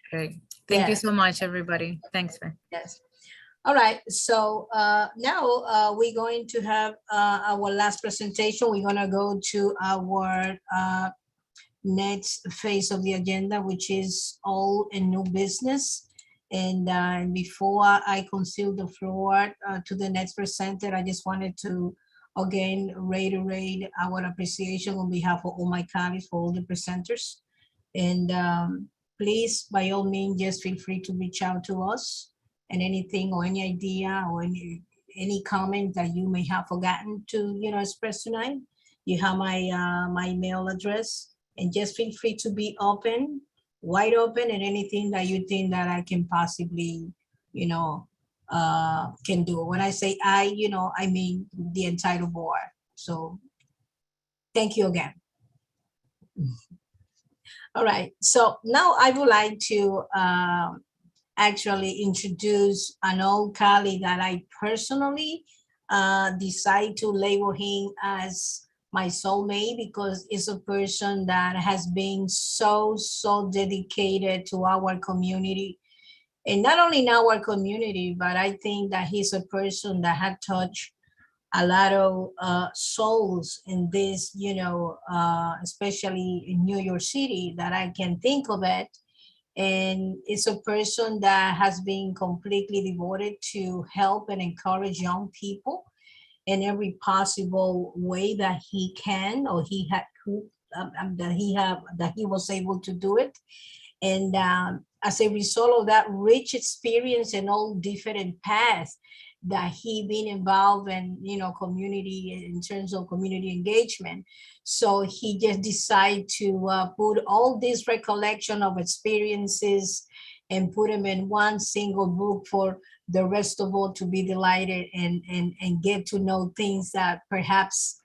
Thank you so much, everybody. Thanks, man. Yes. All right, so now we're going to have our last presentation. We're gonna go to our next phase of the agenda, which is old and new business. And before I concede the floor to the next presenter, I just wanted to again reiterate our appreciation on behalf of all my colleagues, for all the presenters. And please, by all means, just feel free to reach out to us. And anything or any idea or any comment that you may have forgotten to express tonight, you have my email address, and just feel free to be open, wide open, and anything that you think that I can possibly can do. When I say I mean the entire board. So thank you again. All right, so now I would like to actually introduce an old colleague that I personally decide to label him as my soulmate, because it's a person that has been so dedicated to our community. And not only in our community, but I think that he's a person that had touched a lot of souls in this, especially in New York City, that I can think of it. And it's a person that has been completely devoted to help and encourage young people in every possible way that he can, or he had that he was able to do it. And as a result of that rich experience and all different paths that he been involved in, community, in terms of community engagement. So he just decided to put all this recollection of experiences and put them in one single book for the rest of all to be delighted and get to know things that perhaps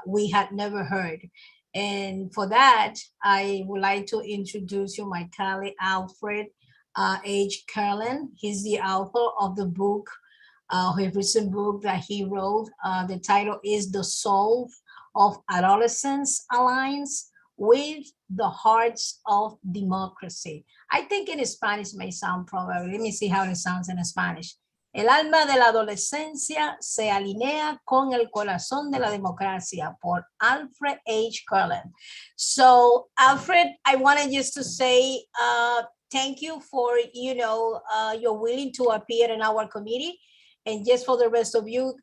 we had never heard. And for that, I would like to introduce you my colleague, Alfred H. Curlin. He's the author of the book, his recent book that he wrote. The title is The Soul of Adolescence Aligns with the Hearts of Democracy. I think in Spanish may sound probably. Let me see how it sounds in Spanish. El alma de la adolescencia se alinea con el corazón de la democracia, por Alfred H. Curlin. So, Alfred, I wanted just to say thank you for, you're willing to appear in our committee. And just for the rest of you,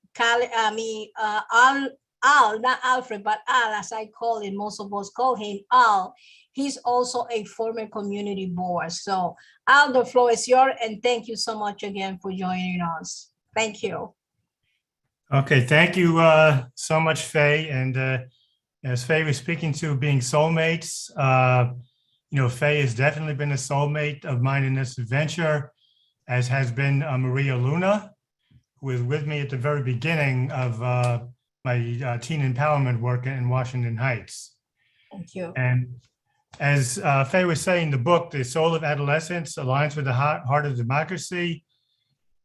Al, not Alfred, but Al, as I call him, most of us call him Al. He's also a former community board. So Al, the floor is yours, and thank you so much again for joining us. Thank you. Okay, thank you so much, Faye. And as Faye was speaking to being soulmates, Faye has definitely been a soulmate of mine in this adventure, as has been Maria Luna, who was with me at the very beginning of my teen empowerment work in Washington Heights. Thank you. And as Faye was saying, the book, The Soul of Adolescence, Aligns with the Heart of Democracy,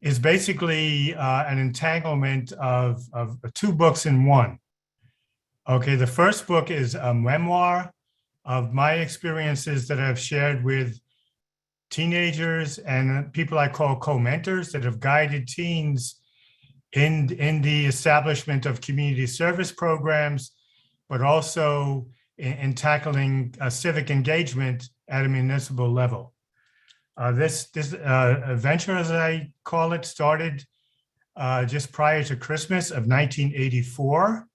is basically an entanglement of two books in one. Okay, the first book is a memoir of my experiences that I've shared with teenagers and people I call co-mentors that have guided teens in the establishment of community service programs, but also in tackling civic engagement at a municipal level. This venture, as I call it, started just prior to Christmas of 1984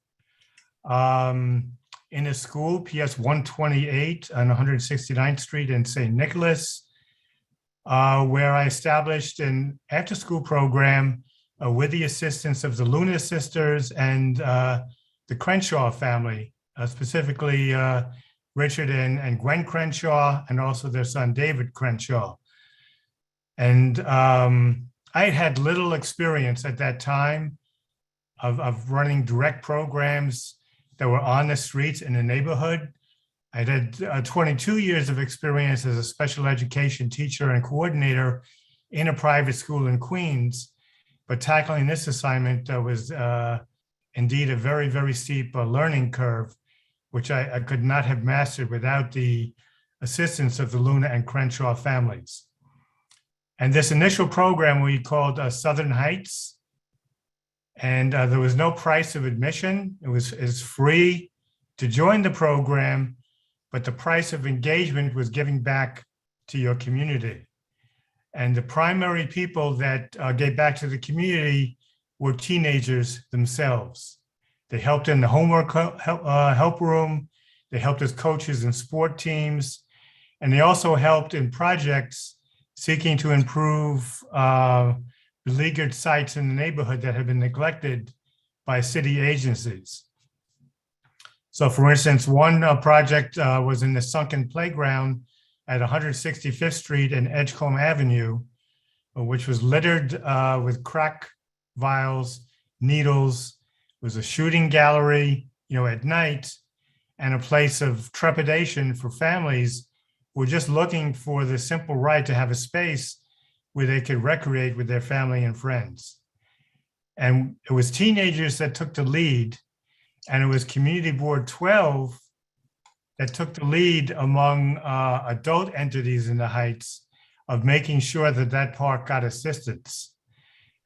in a school, PS 128 on 169th Street in St. Nicholas, where I established an after-school program with the assistance of the Luna sisters and the Crenshaw family, specifically Richard and Gwen Crenshaw, and also their son, David Crenshaw. And I had little experience at that time of running direct programs that were on the streets in the neighborhood. I had 22 years of experience as a special education teacher and coordinator in a private school in Queens, but tackling this assignment was indeed a very, very steep learning curve, which I could not have mastered without the assistance of the Luna and Crenshaw families. And this initial program we called Southern Heights, and there was no price of admission. It's free to join the program, but the price of engagement was giving back to your community. And the primary people that gave back to the community were teenagers themselves. They helped in the homework help room. They helped as coaches in sport teams. And they also helped in projects seeking to improve beleaguered sites in the neighborhood that had been neglected by city agencies. So for instance, one project was in the sunken playground at 165th Street and Edgecombe Avenue, which was littered with crack vials, needles. It was a shooting gallery, at night, and a place of trepidation for families who were just looking for the simple right to have a space where they could recreate with their family and friends. And it was teenagers that took the lead, and it was Community Board 12 that took the lead among adult entities in the Heights of making sure that that park got assistance.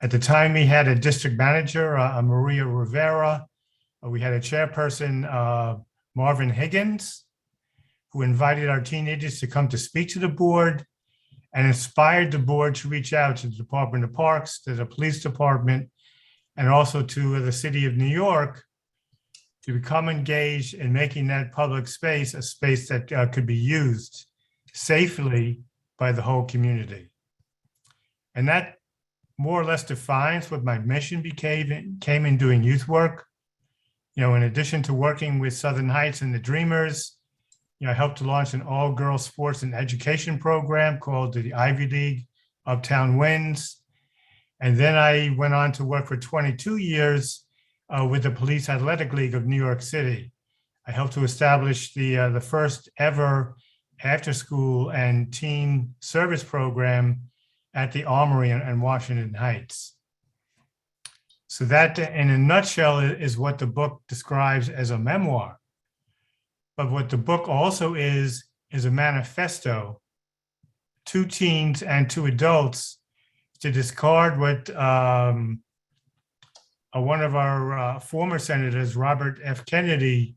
At the time, we had a district manager, Maria Rivera. We had a chairperson, Marvin Higgins, who invited our teenagers to come to speak to the board and inspired the board to reach out to the Department of Parks, to the police department, and also to the city of New York to become engaged in making that public space a space that could be used safely by the whole community. And that more or less defines what my mission became in doing youth work. In addition to working with Southern Heights and the Dreamers, I helped to launch an all-girls sports and education program called the Ivy League Uptown Winds. And then I went on to work for 22 years with the Police Athletic League of New York City. I helped to establish the first ever after-school and teen service program at the Armory in Washington Heights. So that, in a nutshell, is what the book describes as a memoir. But what the book also is a manifesto to teens and to adults to discard what one of our former senators, Robert F. Kennedy,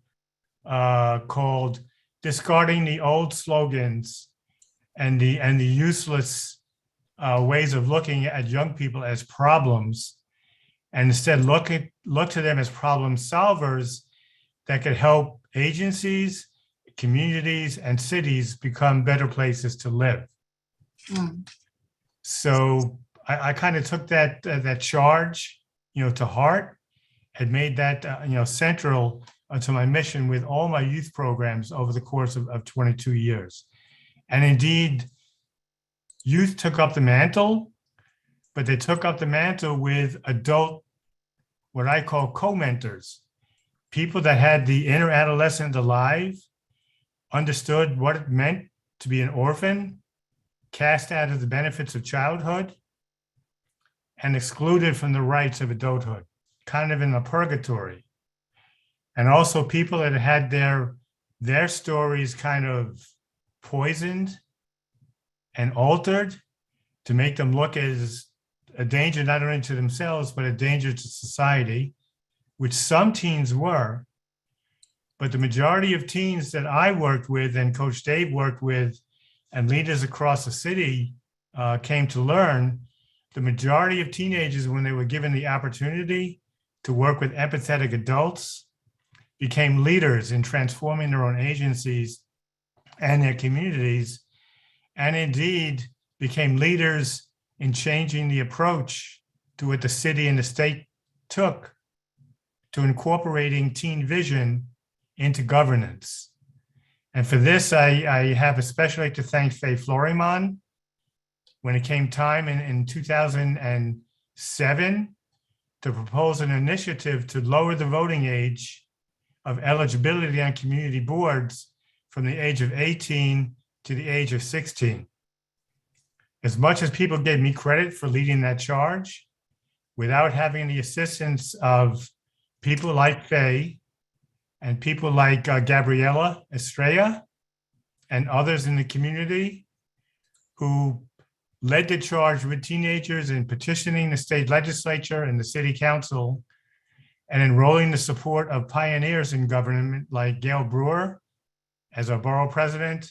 called discarding the old slogans and the useless ways of looking at young people as problems, and instead look to them as problem solvers that could help agencies, communities, and cities become better places to live. Mm. So I kind of took that charge, to heart, and made that central to my mission with all my youth programs over the course of 22 years. And indeed, youth took up the mantle, but they took up the mantle with adult, what I call co-mentors, people that had the inner adolescent alive, understood what it meant to be an orphan, cast out of the benefits of childhood, and excluded from the rights of adulthood, kind of in a purgatory. And also people that had their stories kind of poisoned and altered to make them look as a danger not only to themselves, but a danger to society, which some teens were. But the majority of teens that I worked with and Coach Dave worked with and leaders across the city came to learn, the majority of teenagers, when they were given the opportunity to work with empathetic adults, became leaders in transforming their own agencies and their communities, and indeed became leaders in changing the approach to what the city and the state took to incorporating teen vision into governance. And for this, I have especially to thank Faye Florimon. When it came time in 2007 to propose an initiative to lower the voting age of eligibility on community boards from the age of 18 to the age of 16. As much as people gave me credit for leading that charge, without having the assistance of people like Faye and people like Gabriela Estrella and others in the community who led the charge with teenagers in petitioning the state legislature and the city council and enrolling the support of pioneers in government like Gail Brewer as our borough president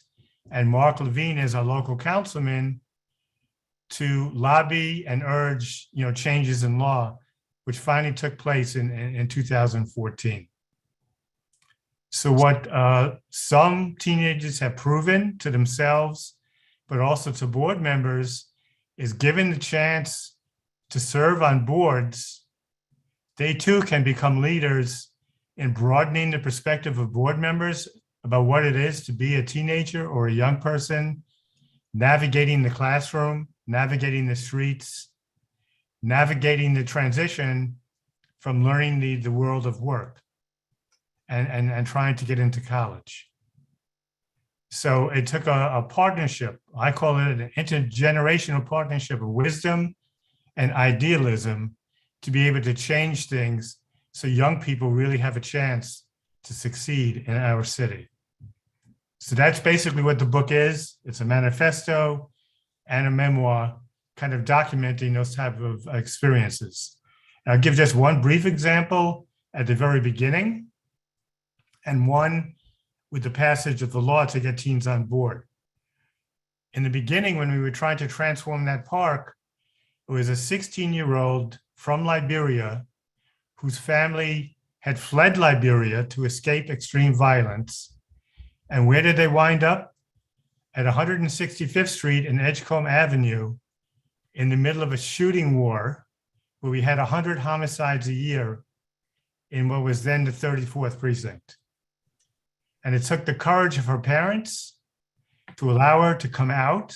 and Mark Levine as our local councilman to lobby and urge changes in law, which finally took place in 2014. So what some teenagers have proven to themselves, but also to board members, is given the chance to serve on boards, they too can become leaders in broadening the perspective of board members about what it is to be a teenager or a young person, navigating the classroom, navigating the streets, navigating the transition from learning the world of work and trying to get into college. So it took a partnership. I call it an intergenerational partnership of wisdom and idealism to be able to change things so young people really have a chance to succeed in our city. So that's basically what the book is. It's a manifesto and a memoir kind of documenting those type of experiences. And I'll give just one brief example at the very beginning and one with the passage of the law to get teens on board. In the beginning, when we were trying to transform that park, it was a 16-year-old from Liberia whose family had fled Liberia to escape extreme violence. And where did they wind up? At 165th Street and Edgecombe Avenue in the middle of a shooting war where we had 100 homicides a year in what was then the 34th precinct. And it took the courage of her parents to allow her to come out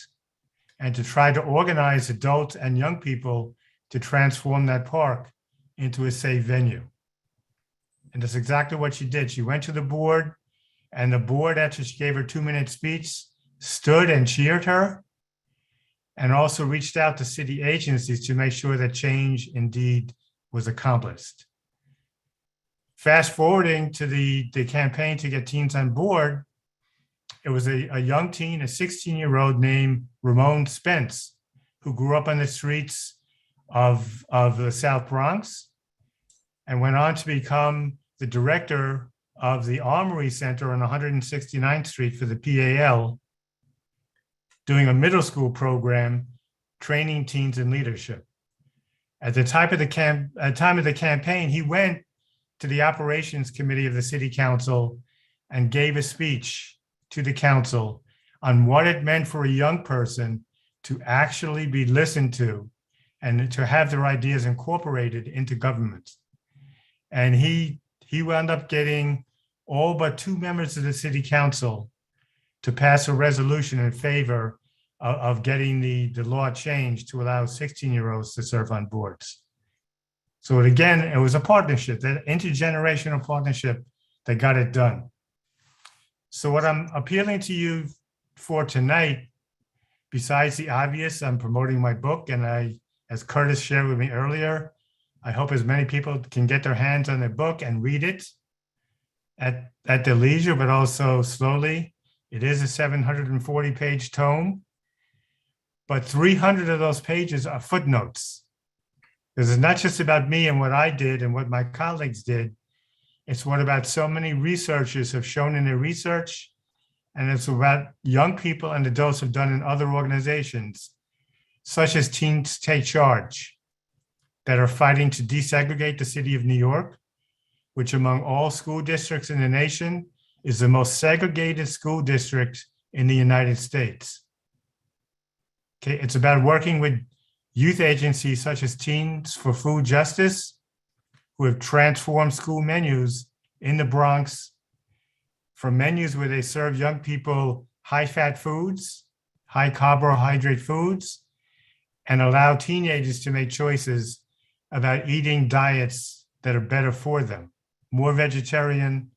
and to try to organize adults and young people to transform that park into a safe venue. And that's exactly what she did. She went to the board, and the board, after she gave her 2-minute speech, stood and cheered her, and also reached out to city agencies to make sure that change indeed was accomplished. Fast forwarding to the campaign to get teens on board, it was a young teen, a 16-year-old named Ramon Spence, who grew up on the streets of the South Bronx and went on to become the director of the Armory Center on 169th Street for the PAL, doing a middle school program, training teens in leadership. At the time of the campaign, he went to the operations committee of the city council and gave a speech to the council on what it meant for a young person to actually be listened to and to have their ideas incorporated into government. And he wound up getting all but 2 members of the city council to pass a resolution in favor of getting the law changed to allow 16-year-olds to serve on boards. So again, it was a partnership, that intergenerational partnership that got it done. So what I'm appealing to you for tonight, besides the obvious, I'm promoting my book, and as Curtis shared with me earlier, I hope as many people can get their hands on the book and read it at their leisure, but also slowly. It is a 740-page tome, but 300 of those pages are footnotes. This is not just about me and what I did and what my colleagues did. It's what about so many researchers have shown in their research, and it's about young people and adults have done in other organizations, such as Teens Take Charge, that are fighting to desegregate the city of New York, which among all school districts in the nation is the most segregated school district in the United States. Okay, it's about working with youth agencies such as Teens for Food Justice, who have transformed school menus in the Bronx from menus where they serve young people high-fat foods, high carbohydrate foods, and allow teenagers to make choices about eating diets that are better for them, more vegetarian,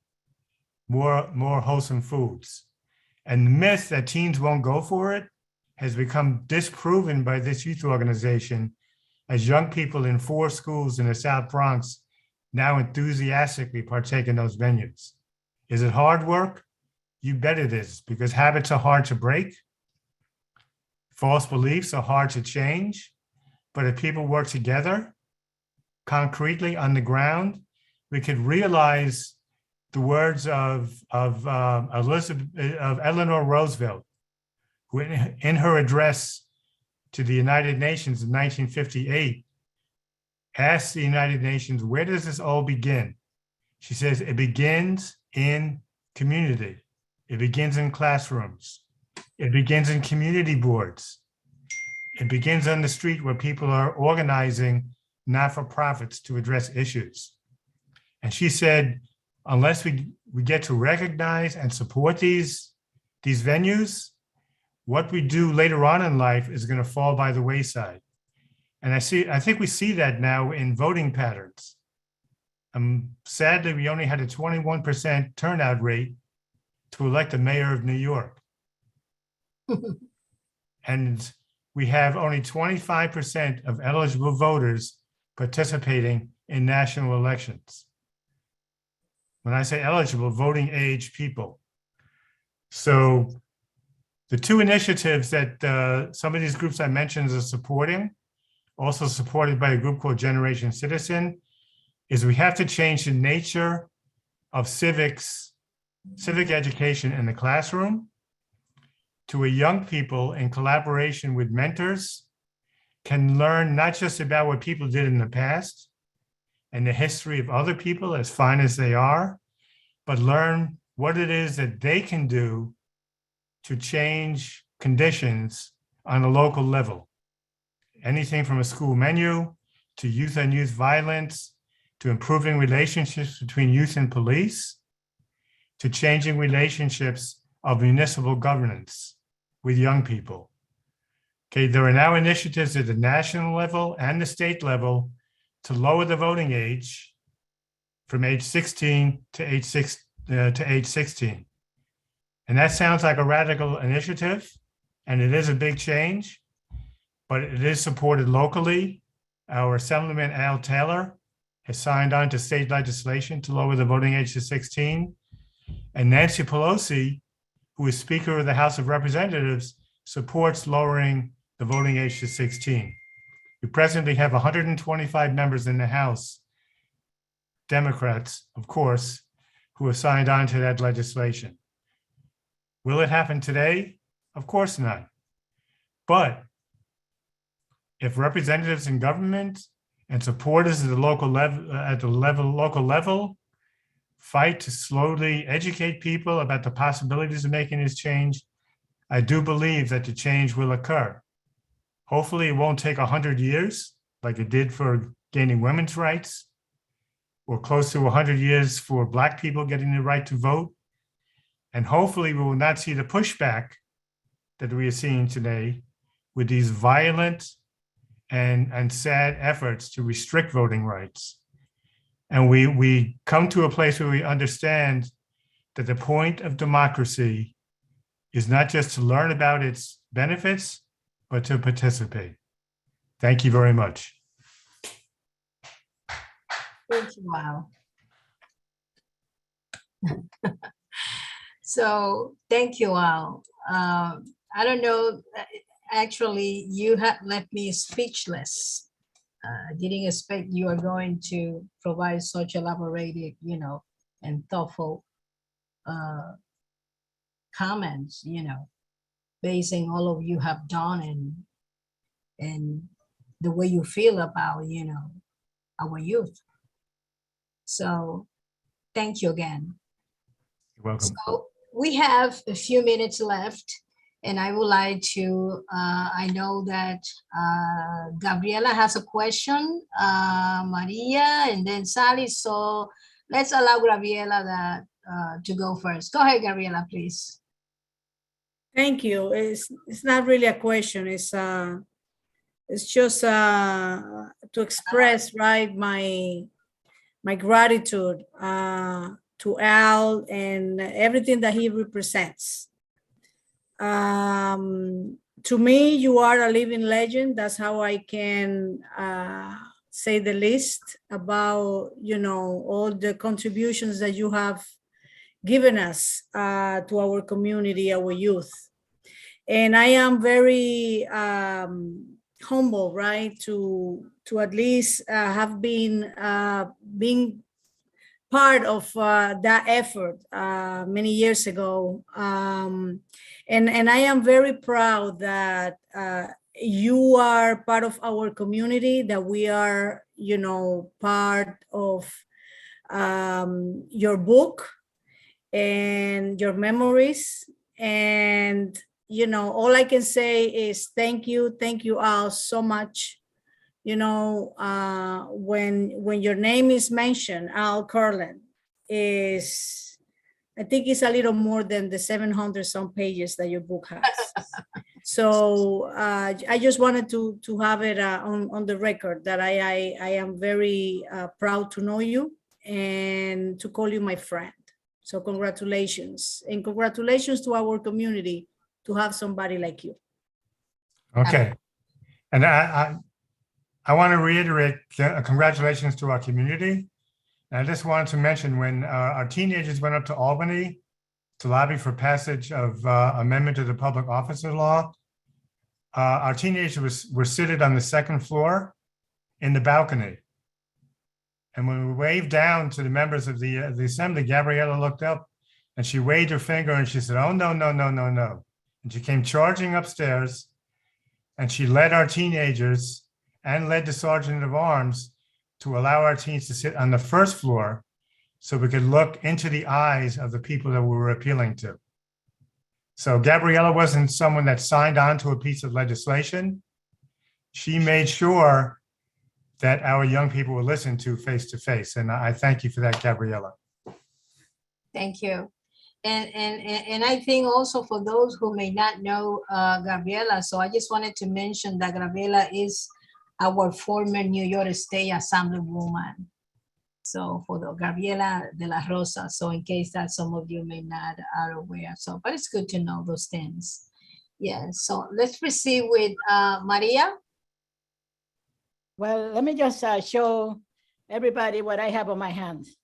more wholesome foods. And the myth that teens won't go for it has become disproven by this youth organization, as young people in 4 schools in the South Bronx now enthusiastically partake in those menus. Is it hard work? You bet it is, because habits are hard to break. False beliefs are hard to change. But if people work together concretely on the ground, we could realize the words of Eleanor Roosevelt, who in her address to the United Nations in 1958, asked the United Nations, where does this all begin? She says, it begins in community. It begins in classrooms. It begins in community boards. It begins on the street where people are organizing not-for-profits to address issues. And she said, unless we get to recognize and support these venues, what we do later on in life is going to fall by the wayside. And I think we see that now in voting patterns. Sadly, we only had a 21% turnout rate to elect the mayor of New York. And we have only 25% of eligible voters participating in national elections. When I say eligible, voting age people. So the 2 initiatives that some of these groups I mentioned are supporting, also supported by a group called Generation Citizen, is we have to change the nature of civic education in the classroom to a young people in collaboration with mentors can learn not just about what people did in the past and the history of other people, as fine as they are, but learn what it is that they can do to change conditions on a local level. Anything from a school menu to youth on youth violence, to improving relationships between youth and police, to changing relationships of municipal governance with young people. Okay, there are now initiatives at the national level and the state level to lower the voting age from age 16 to age 16. And that sounds like a radical initiative, and it is a big change, but it is supported locally. Our Assemblyman Al Taylor has signed on to state legislation to lower the voting age to 16. And Nancy Pelosi, who is Speaker of the House of Representatives, supports lowering the voting age to 16. We presently have 125 members in the House, Democrats, of course, who have signed on to that legislation. Will it happen today? Of course not. But if representatives in government and supporters at the local level fight to slowly educate people about the possibilities of making this change, I do believe that the change will occur. Hopefully it won't take 100 years like it did for gaining women's rights, or close to 100 years for Black people getting the right to vote. And hopefully we will not see the pushback that we are seeing today with these violent and sad efforts to restrict voting rights. And we come to a place where we understand that the point of democracy is not just to learn about its benefits, but to participate. Thank you very much. Thank you, Al. So thank you, Al. I don't know, actually, you have left me speechless. I didn't expect you are going to provide such elaborated, and thoughtful comments, basing all of you have done and the way you feel about, our youth. So thank you again. You're welcome. So we have a few minutes left, and I would like to, I know that Gabriela has a question, Maria, and then Sally. So let's allow Gabriela to go first. Go ahead, Gabriela, please. Thank you. It's not really a question. It's just to express, right, my gratitude to Al and everything that he represents. To me, you are a living legend. That's how I can say the least about, all the contributions that you have given us to our community, our youth. And I am very humble, right, to at least have been being part of that effort many years ago. And I am very proud that you are part of our community, that we are, part of your book and your memories. And, all I can say is thank you all so much. When your name is mentioned, Al Carlin, I think it's a little more than the 700 some pages that your book has. So I just wanted to have it on the record that I am very proud to know you and to call you my friend. So congratulations, and congratulations to our community to have somebody like you. Okay. And I want to reiterate congratulations to our community. And I just wanted to mention when our teenagers went up to Albany to lobby for passage of amendment to the public officer law, our teenagers were seated on the second floor in the balcony. And when we waved down to the members of the assembly, Gabriela looked up and she waved her finger and she said, "Oh, no, no, no, no, no." And she came charging upstairs and she led our teenagers and led the sergeant of arms to allow our teens to sit on the first floor so we could look into the eyes of the people that we were appealing to. So Gabriela wasn't someone that signed on to a piece of legislation. She made sure that our young people were listened to face. And I thank you for that, Gabriela. Thank you. And I think also for those who may not know Gabriela, so I just wanted to mention that Gabriela is our former New York State Assemblywoman. So for the Gabriela de la Rosa, so in case that some of you may not are aware, so but it's good to know those things. Yeah, so let's proceed with Maria. Well, let me just show everybody what I have on my hands.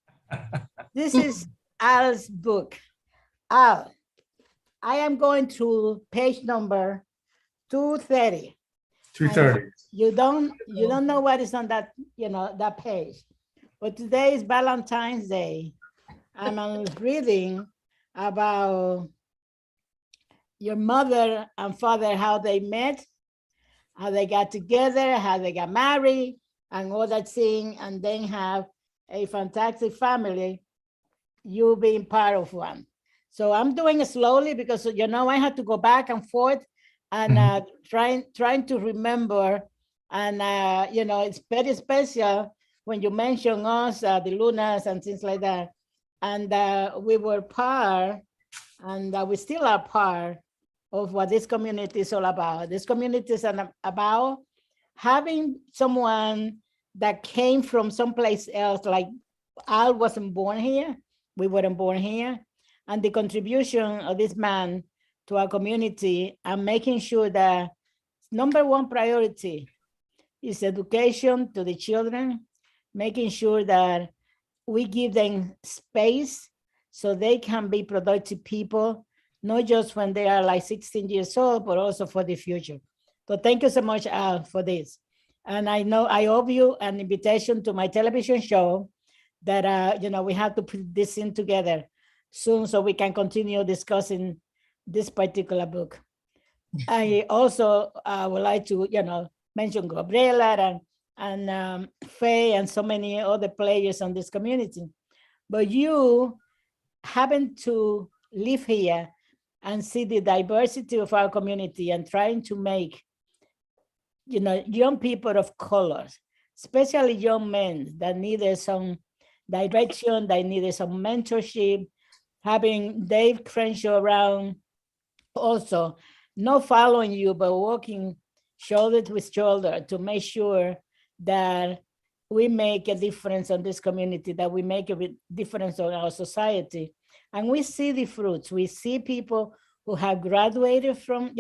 This is Al's book. Al, I am going to page number 230. 230. You don't know what is on that, that page. But today is Valentine's Day. I'm reading about your mother and father, how they met, how they got together, how they got married, and all that thing, and then have a fantastic family, you being part of one. So I'm doing it slowly because, I had to go back and forth and trying to remember. And, it's very special when you mention us, the Lunas and things like that. And we were part, and we still are part of what this community is all about. This community is about having someone that came from someplace else, like Al wasn't born here, we weren't born here, and the contribution of this man to our community and making sure that number one priority is education to the children, making sure that we give them space so they can be productive people, not just when they are like 16 years old, but also for the future. So thank you so much, Al, for this. And I know I owe you an invitation to my television show that, we have to put this in together soon so we can continue discussing this particular book. I also would like to, mention Gabriela and Faye and so many other players on this community. But you happen to live here and see the diversity of our community and trying to make, young people of colors, especially young men that needed some direction, that needed some mentorship, having Dave Crenshaw around also, not following you, but walking shoulder to shoulder to make sure that we make a difference on this community, that we make a difference on our society. And we see the fruits. We see people who have graduated from,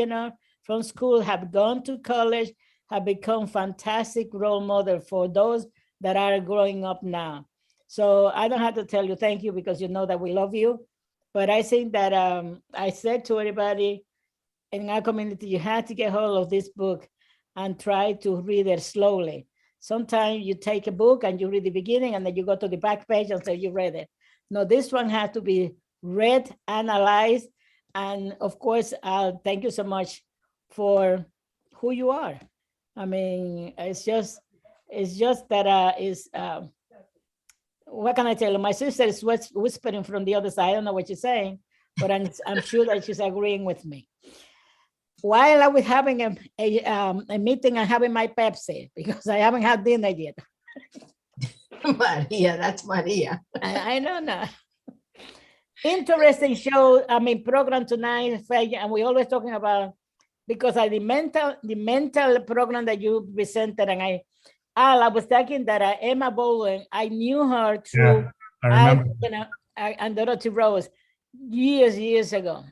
from school, have gone to college, have become fantastic role model for those that are growing up now. So I don't have to tell you thank you because you know that we love you. But I think that I said to everybody in our community, you have to get hold of this book and try to read it slowly. Sometimes you take a book and you read the beginning and then you go to the back page and say you read it. No, this one has to be read, analyzed, and of course, thank you so much for who you are. I mean, it's just that what can I tell you? My sister is whispering from the other side. I don't know what she's saying, but I'm sure that she's agreeing with me. While I was having a meeting and having my Pepsi, because I haven't had dinner yet. Maria, that's Maria. I don't know. Interesting show, program tonight, and we're always talking about, because the mental program that you presented, and I was talking that Emma Bowen, I knew her through, I remember. And Dorothy Rose years ago.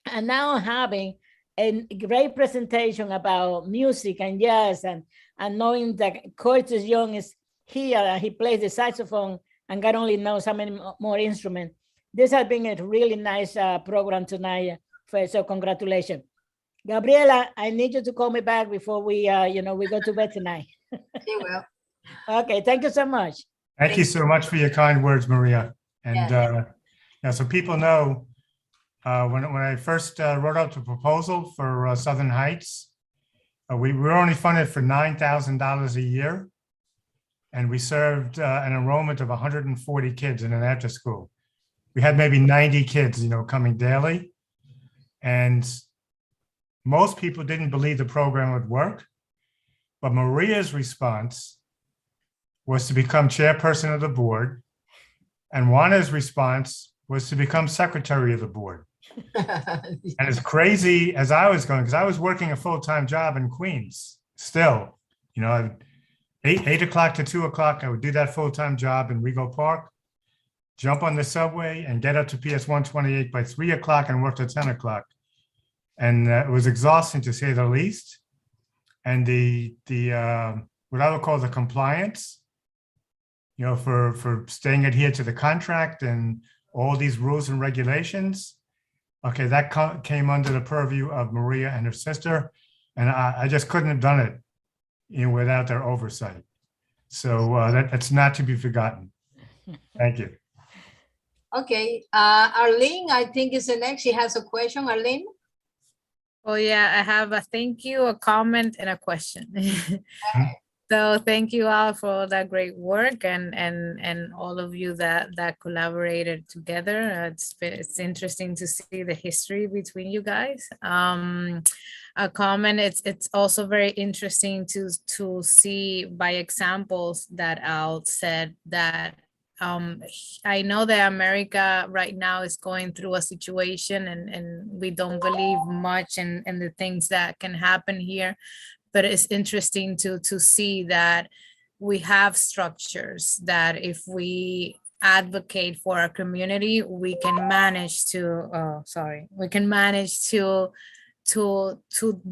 And now having a great presentation about music and jazz and knowing that Curtis Young is here and he plays the saxophone and God only knows how many more instruments. This has been a really nice program tonight. So congratulations. Gabriela, I need you to call me back before we, we go to bed tonight. You will. Okay, thank you so much. Thank you so much for your kind words, Maria. And so people know, when I first wrote out the proposal for Southern Heights, we were only funded for $9,000 a year. And we served an enrollment of 140 kids in an after school. We had maybe 90 kids, coming daily. And most people didn't believe the program would work. But Maria's response was to become chairperson of the board. And Juana's response was to become secretary of the board. And as crazy as I was going, because I was working a full-time job in Queens still, you know, 8 o'clock to 2 o'clock, I would do that full-time job in Rego Park, jump on the subway and get up to PS 128 by 3 o'clock and work till 10 o'clock. And it was exhausting to say the least. And the what I would call the compliance, you know, for staying adhered to the contract and all these rules and regulations. Okay, that came under the purview of Maria and her sister, and I just couldn't have done it, you know, without their oversight. So that's not to be forgotten. Thank you. Okay, Arlene, I think is the next. She has a question. Arlene? Oh yeah, I have a thank you, a comment, and a question. So thank you all for all that great work and all of you that collaborated together. It's interesting to see the history between you guys. A comment, it's also very interesting to see by examples that Al said that I know that America right now is going through a situation and we don't believe much in the things that can happen here. But it's interesting to see that we have structures that if we advocate for our community, we can manage to, we can manage to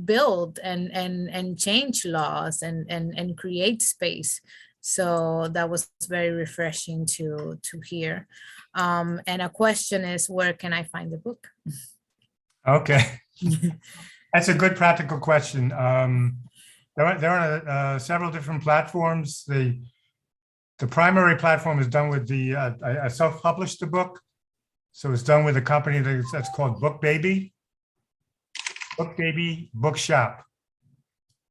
build and change laws and create space. So that was very refreshing to hear. And a question is, where can I find the book? Okay. That's a good practical question. There are several different platforms. The primary platform is done with I self-published the book. So it's done with a company that's called BookBaby Bookshop.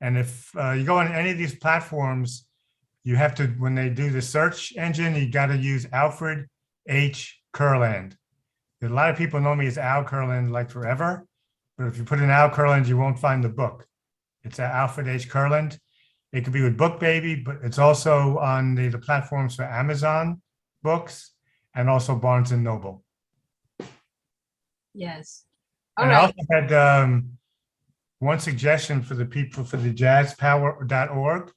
And if you go on any of these platforms, you have to, when they do the search engine, you got to use Alfred H. Kurland. A lot of people know me as Al Kurland like forever, but if you put in Al Kurland, you won't find the book. It's Alfred H. Kurland. It could be with BookBaby, but it's also on the platforms for Amazon books and also Barnes and Noble. Yes. And I also had one suggestion for the people for the jazzpower.org.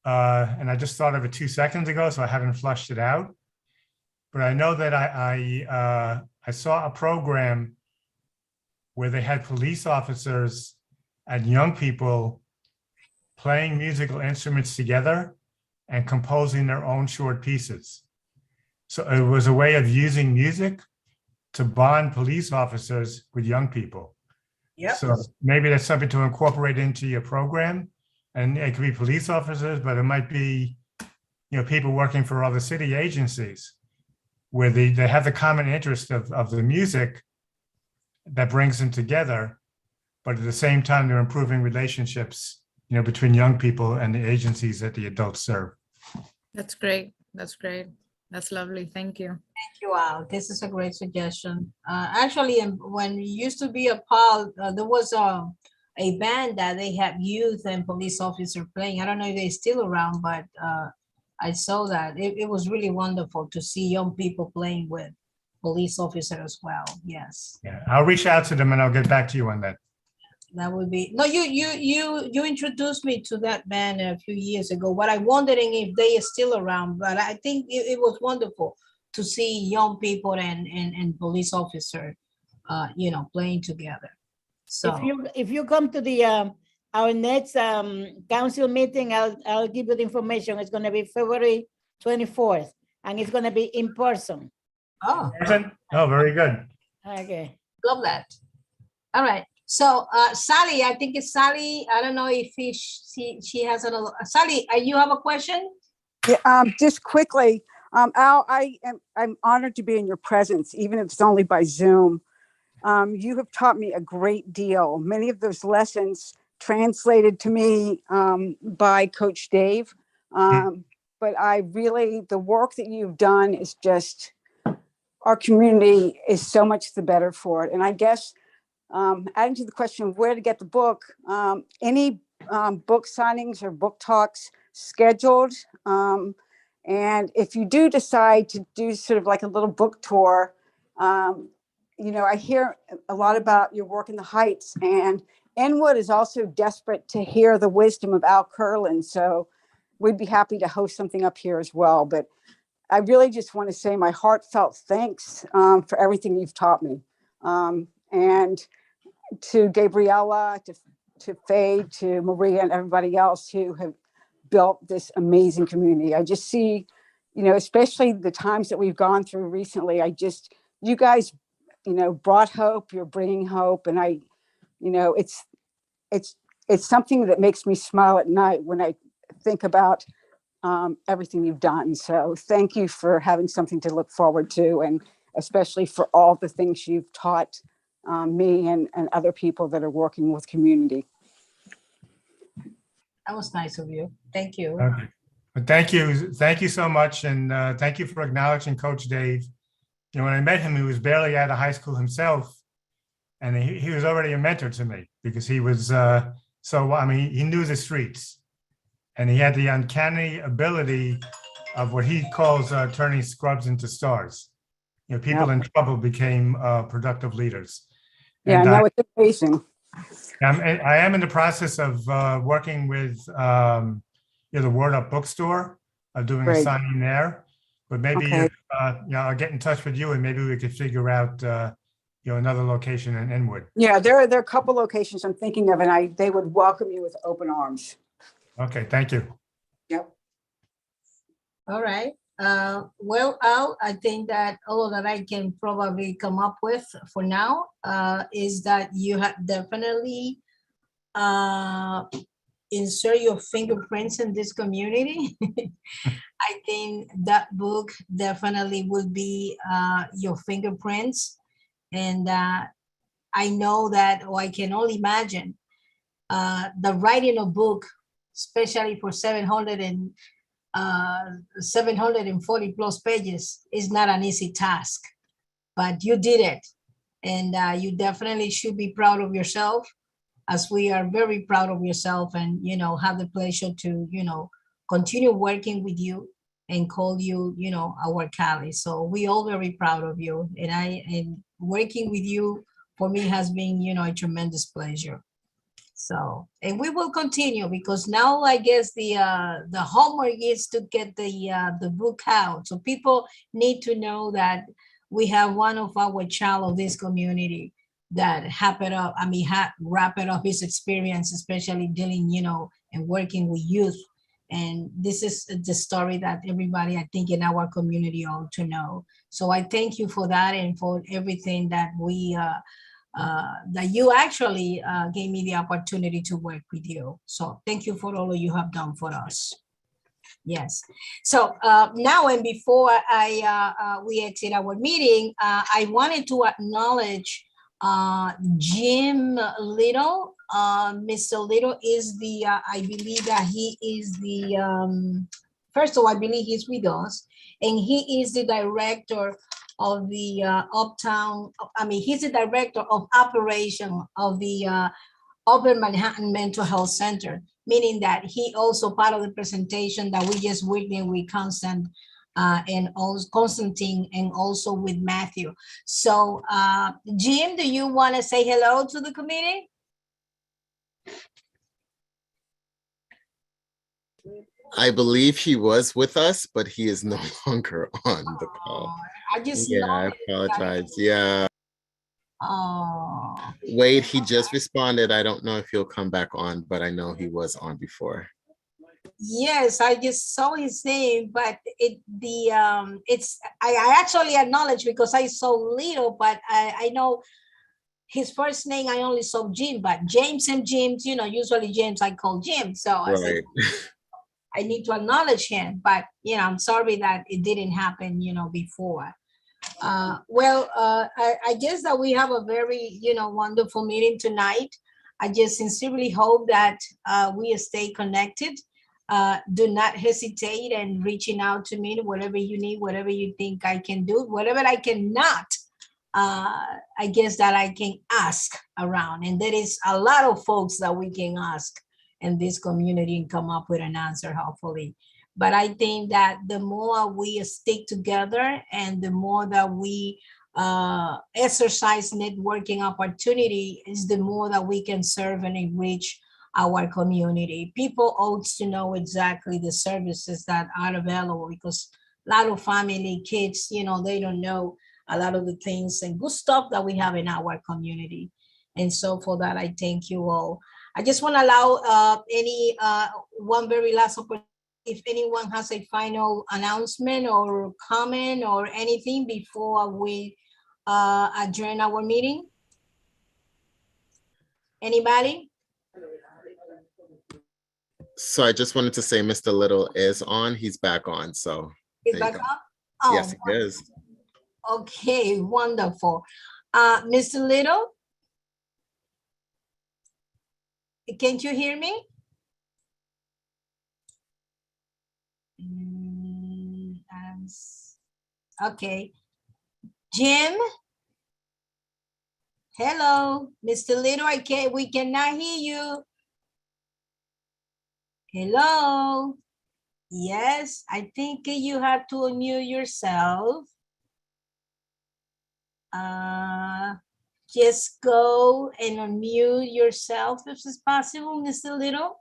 And I just thought of it 2 seconds ago, so I haven't flushed it out. But I know that I saw a program where they had police officers and young people playing musical instruments together and composing their own short pieces. So it was a way of using music to bond police officers with young people. Yep. So maybe that's something to incorporate into your program. And it could be police officers, but it might be, you know, people working for other city agencies where they have the common interest of the music that brings them together. But at the same time, they're improving relationships, you know, between young people and the agencies that the adults serve. That's great. That's great. That's lovely. Thank you. Thank you, Al. This is a great suggestion. Actually, when we used to be a PAL, there was a band that they had youth and police officer playing. I don't know if they're still around, but I saw that. It was really wonderful to see young people playing with police officers as well. Yes. Yeah, I'll reach out to them and I'll get back to you on that. That would be, no, you introduced me to that band a few years ago, but I'm wondering if they are still around. But I think it was wonderful to see young people and police officer, you know, playing together. So if you come to the our next council meeting, I'll give you the information. It's going to be February 24th, and it's going to be in person. Oh, very good. Okay. Love that. All right. So Sally, I think it's Sally. I don't know if she has a little. Sally, you have a question? Yeah, just quickly, Al, I'm honored to be in your presence, even if it's only by Zoom. You have taught me a great deal. Many of those lessons translated to me by Coach Dave. But the work that you've done is just, our community is so much the better for it. And I guess adding to the question of where to get the book, any book signings or book talks scheduled. And if you do decide to do sort of like a little book tour, I hear a lot about your work in the Heights, and Inwood is also desperate to hear the wisdom of Al Curlin. So we'd be happy to host something up here as well. But I really just want to say my heartfelt thanks for everything you've taught me. And to Gabriella, to Faye, to Maria, and everybody else who have built this amazing community. I just see, especially the times that we've gone through recently, you guys, brought hope, you're bringing hope. And it's something that makes me smile at night when I think about everything you've done. So thank you for having something to look forward to, and especially for all the things you've taught me and other people that are working with community. That was nice of you. Thank you. Okay. But thank you so much, and thank you for acknowledging Coach Dave. When I met him, he was barely out of high school himself, and he was already a mentor to me because he was he knew the streets, and he had the uncanny ability of what he calls turning scrubs into stars. People in trouble became productive leaders. Yeah, and no, it's amazing. I am in the process of working with the Word Up bookstore, doing a signing there. But maybe I'll get in touch with you, and maybe we could figure out another location in Inwood. Yeah, there are a couple locations I'm thinking of, and they would welcome you with open arms. Okay, thank you. Yep. All right. Well, Al, I think that all that I can probably come up with for now is that you have definitely insert your fingerprints in this community. I think that book definitely would be your fingerprints. And I know that, or I can only imagine, the writing a book, especially for 740 plus pages, is not an easy task, but you did it. And you definitely should be proud of yourself, as we are very proud of yourself, and, have the pleasure to, continue working with you and call you, our Cali. So we all very proud of you. And working with you for me has been, a tremendous pleasure. So, and we will continue, because now I guess the homework is to get the book out. So people need to know that we have one of our child of this community that wrapped up his experience, especially dealing, and working with youth. And this is the story that everybody, I think, in our community ought to know. So I thank you for that, and for everything that that you actually gave me the opportunity to work with you. So thank you for all you have done for us. Yes. So now, and before we exit our meeting, I wanted to acknowledge Jim Little. Mr. Little is the, I believe that he is the, first of all, I believe he's with us, and he is the director of the he's the director of operation of the Upper Manhattan Mental Health Center, meaning that he also part of the presentation that we just witnessed with Constantine, and also with Matthew. So Jim, do you want to say hello to the committee? I believe he was with us, but he is no longer on the call. I apologize. Yeah. Oh. Wade, he just responded. I don't know if he'll come back on, but I know he was on before. Yes, I just saw his name, but I actually acknowledge because I saw Little, but I know his first name. I only saw Jim, but James and James, usually James I call Jim. So I said, I need to acknowledge him, but I'm sorry that it didn't happen, before. I guess that we have a very, wonderful meeting tonight. I just sincerely hope that we stay connected. Do not hesitate in reaching out to me, whatever you need, whatever you think I can do, whatever I cannot, I guess that I can ask around. And there is a lot of folks that we can ask in this community and come up with an answer, hopefully. But I think that the more we stick together and the more that we exercise networking opportunity is the more that we can serve and enrich our community. People ought to know exactly the services that are available, because a lot of family, kids, you know, they don't know a lot of the things and good stuff that we have in our community. And so for that, I thank you all. I just want to allow one very last opportunity. If anyone has a final announcement or comment or anything before we adjourn our meeting. Anybody? So I just wanted to say Mr. Little is on. He's back on. So He's back on? Oh, yes, he is. Okay, wonderful. Mr. Little? Can't you hear me? Okay. Jim? Hello, Mr. Little, we cannot hear you. Hello? Yes, I think you have to unmute yourself. Just go and unmute yourself if it's possible, Mr. Little.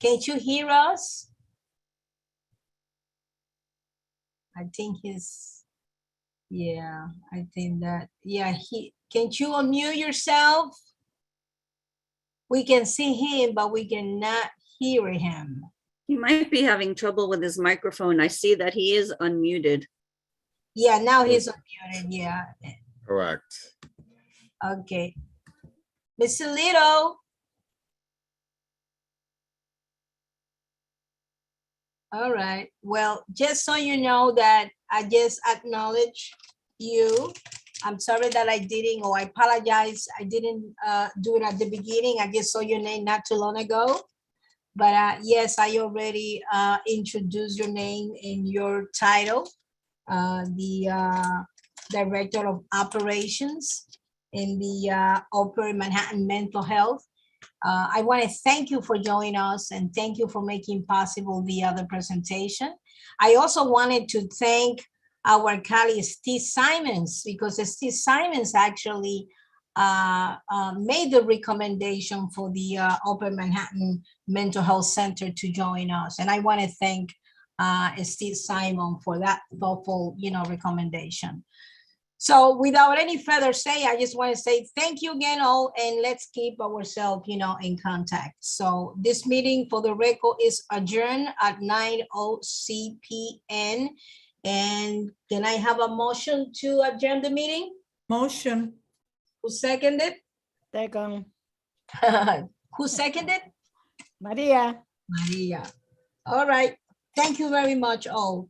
Can't you hear us? I think yeah, I think that, yeah, can't you unmute yourself? We can see him, but we cannot hear him. He might be having trouble with his microphone. I see that he is unmuted. Yeah, now he's unmuted, yeah. Correct. Okay. Mr. Little. All right. Well, just so you know that I just acknowledge you. I'm sorry that I didn't, or I apologize. I didn't do it at the beginning. I just saw your name not too long ago. But yes, I already introduced your name in your title, the Director of Operations in the Upper Manhattan Mental Health. I want to thank you for joining us and thank you for making possible the other presentation. I also wanted to thank our colleague Steve Simons, because Steve Simons actually made the recommendation for the Upper Manhattan Mental Health Center to join us. And I want to thank Steve Simon for that thoughtful, recommendation. So without any further say, I just want to say thank you again all, and let's keep ourselves, in contact. So this meeting for the record is adjourned at 9:00 p.m. And can I have a motion to adjourn the meeting? Motion. Who seconded? Second. Who seconded? Maria. Maria. All right. Thank you very much all.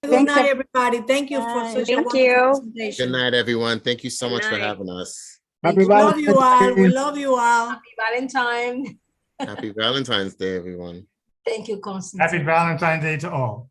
Good night, everybody. Thank you for such a wonderful presentation. Good night, everyone. Thank you so much for having us. We love you all. We love you all. Happy Valentine. Happy Valentine's Day, everyone. Thank you, Constance. Happy Valentine's Day to all.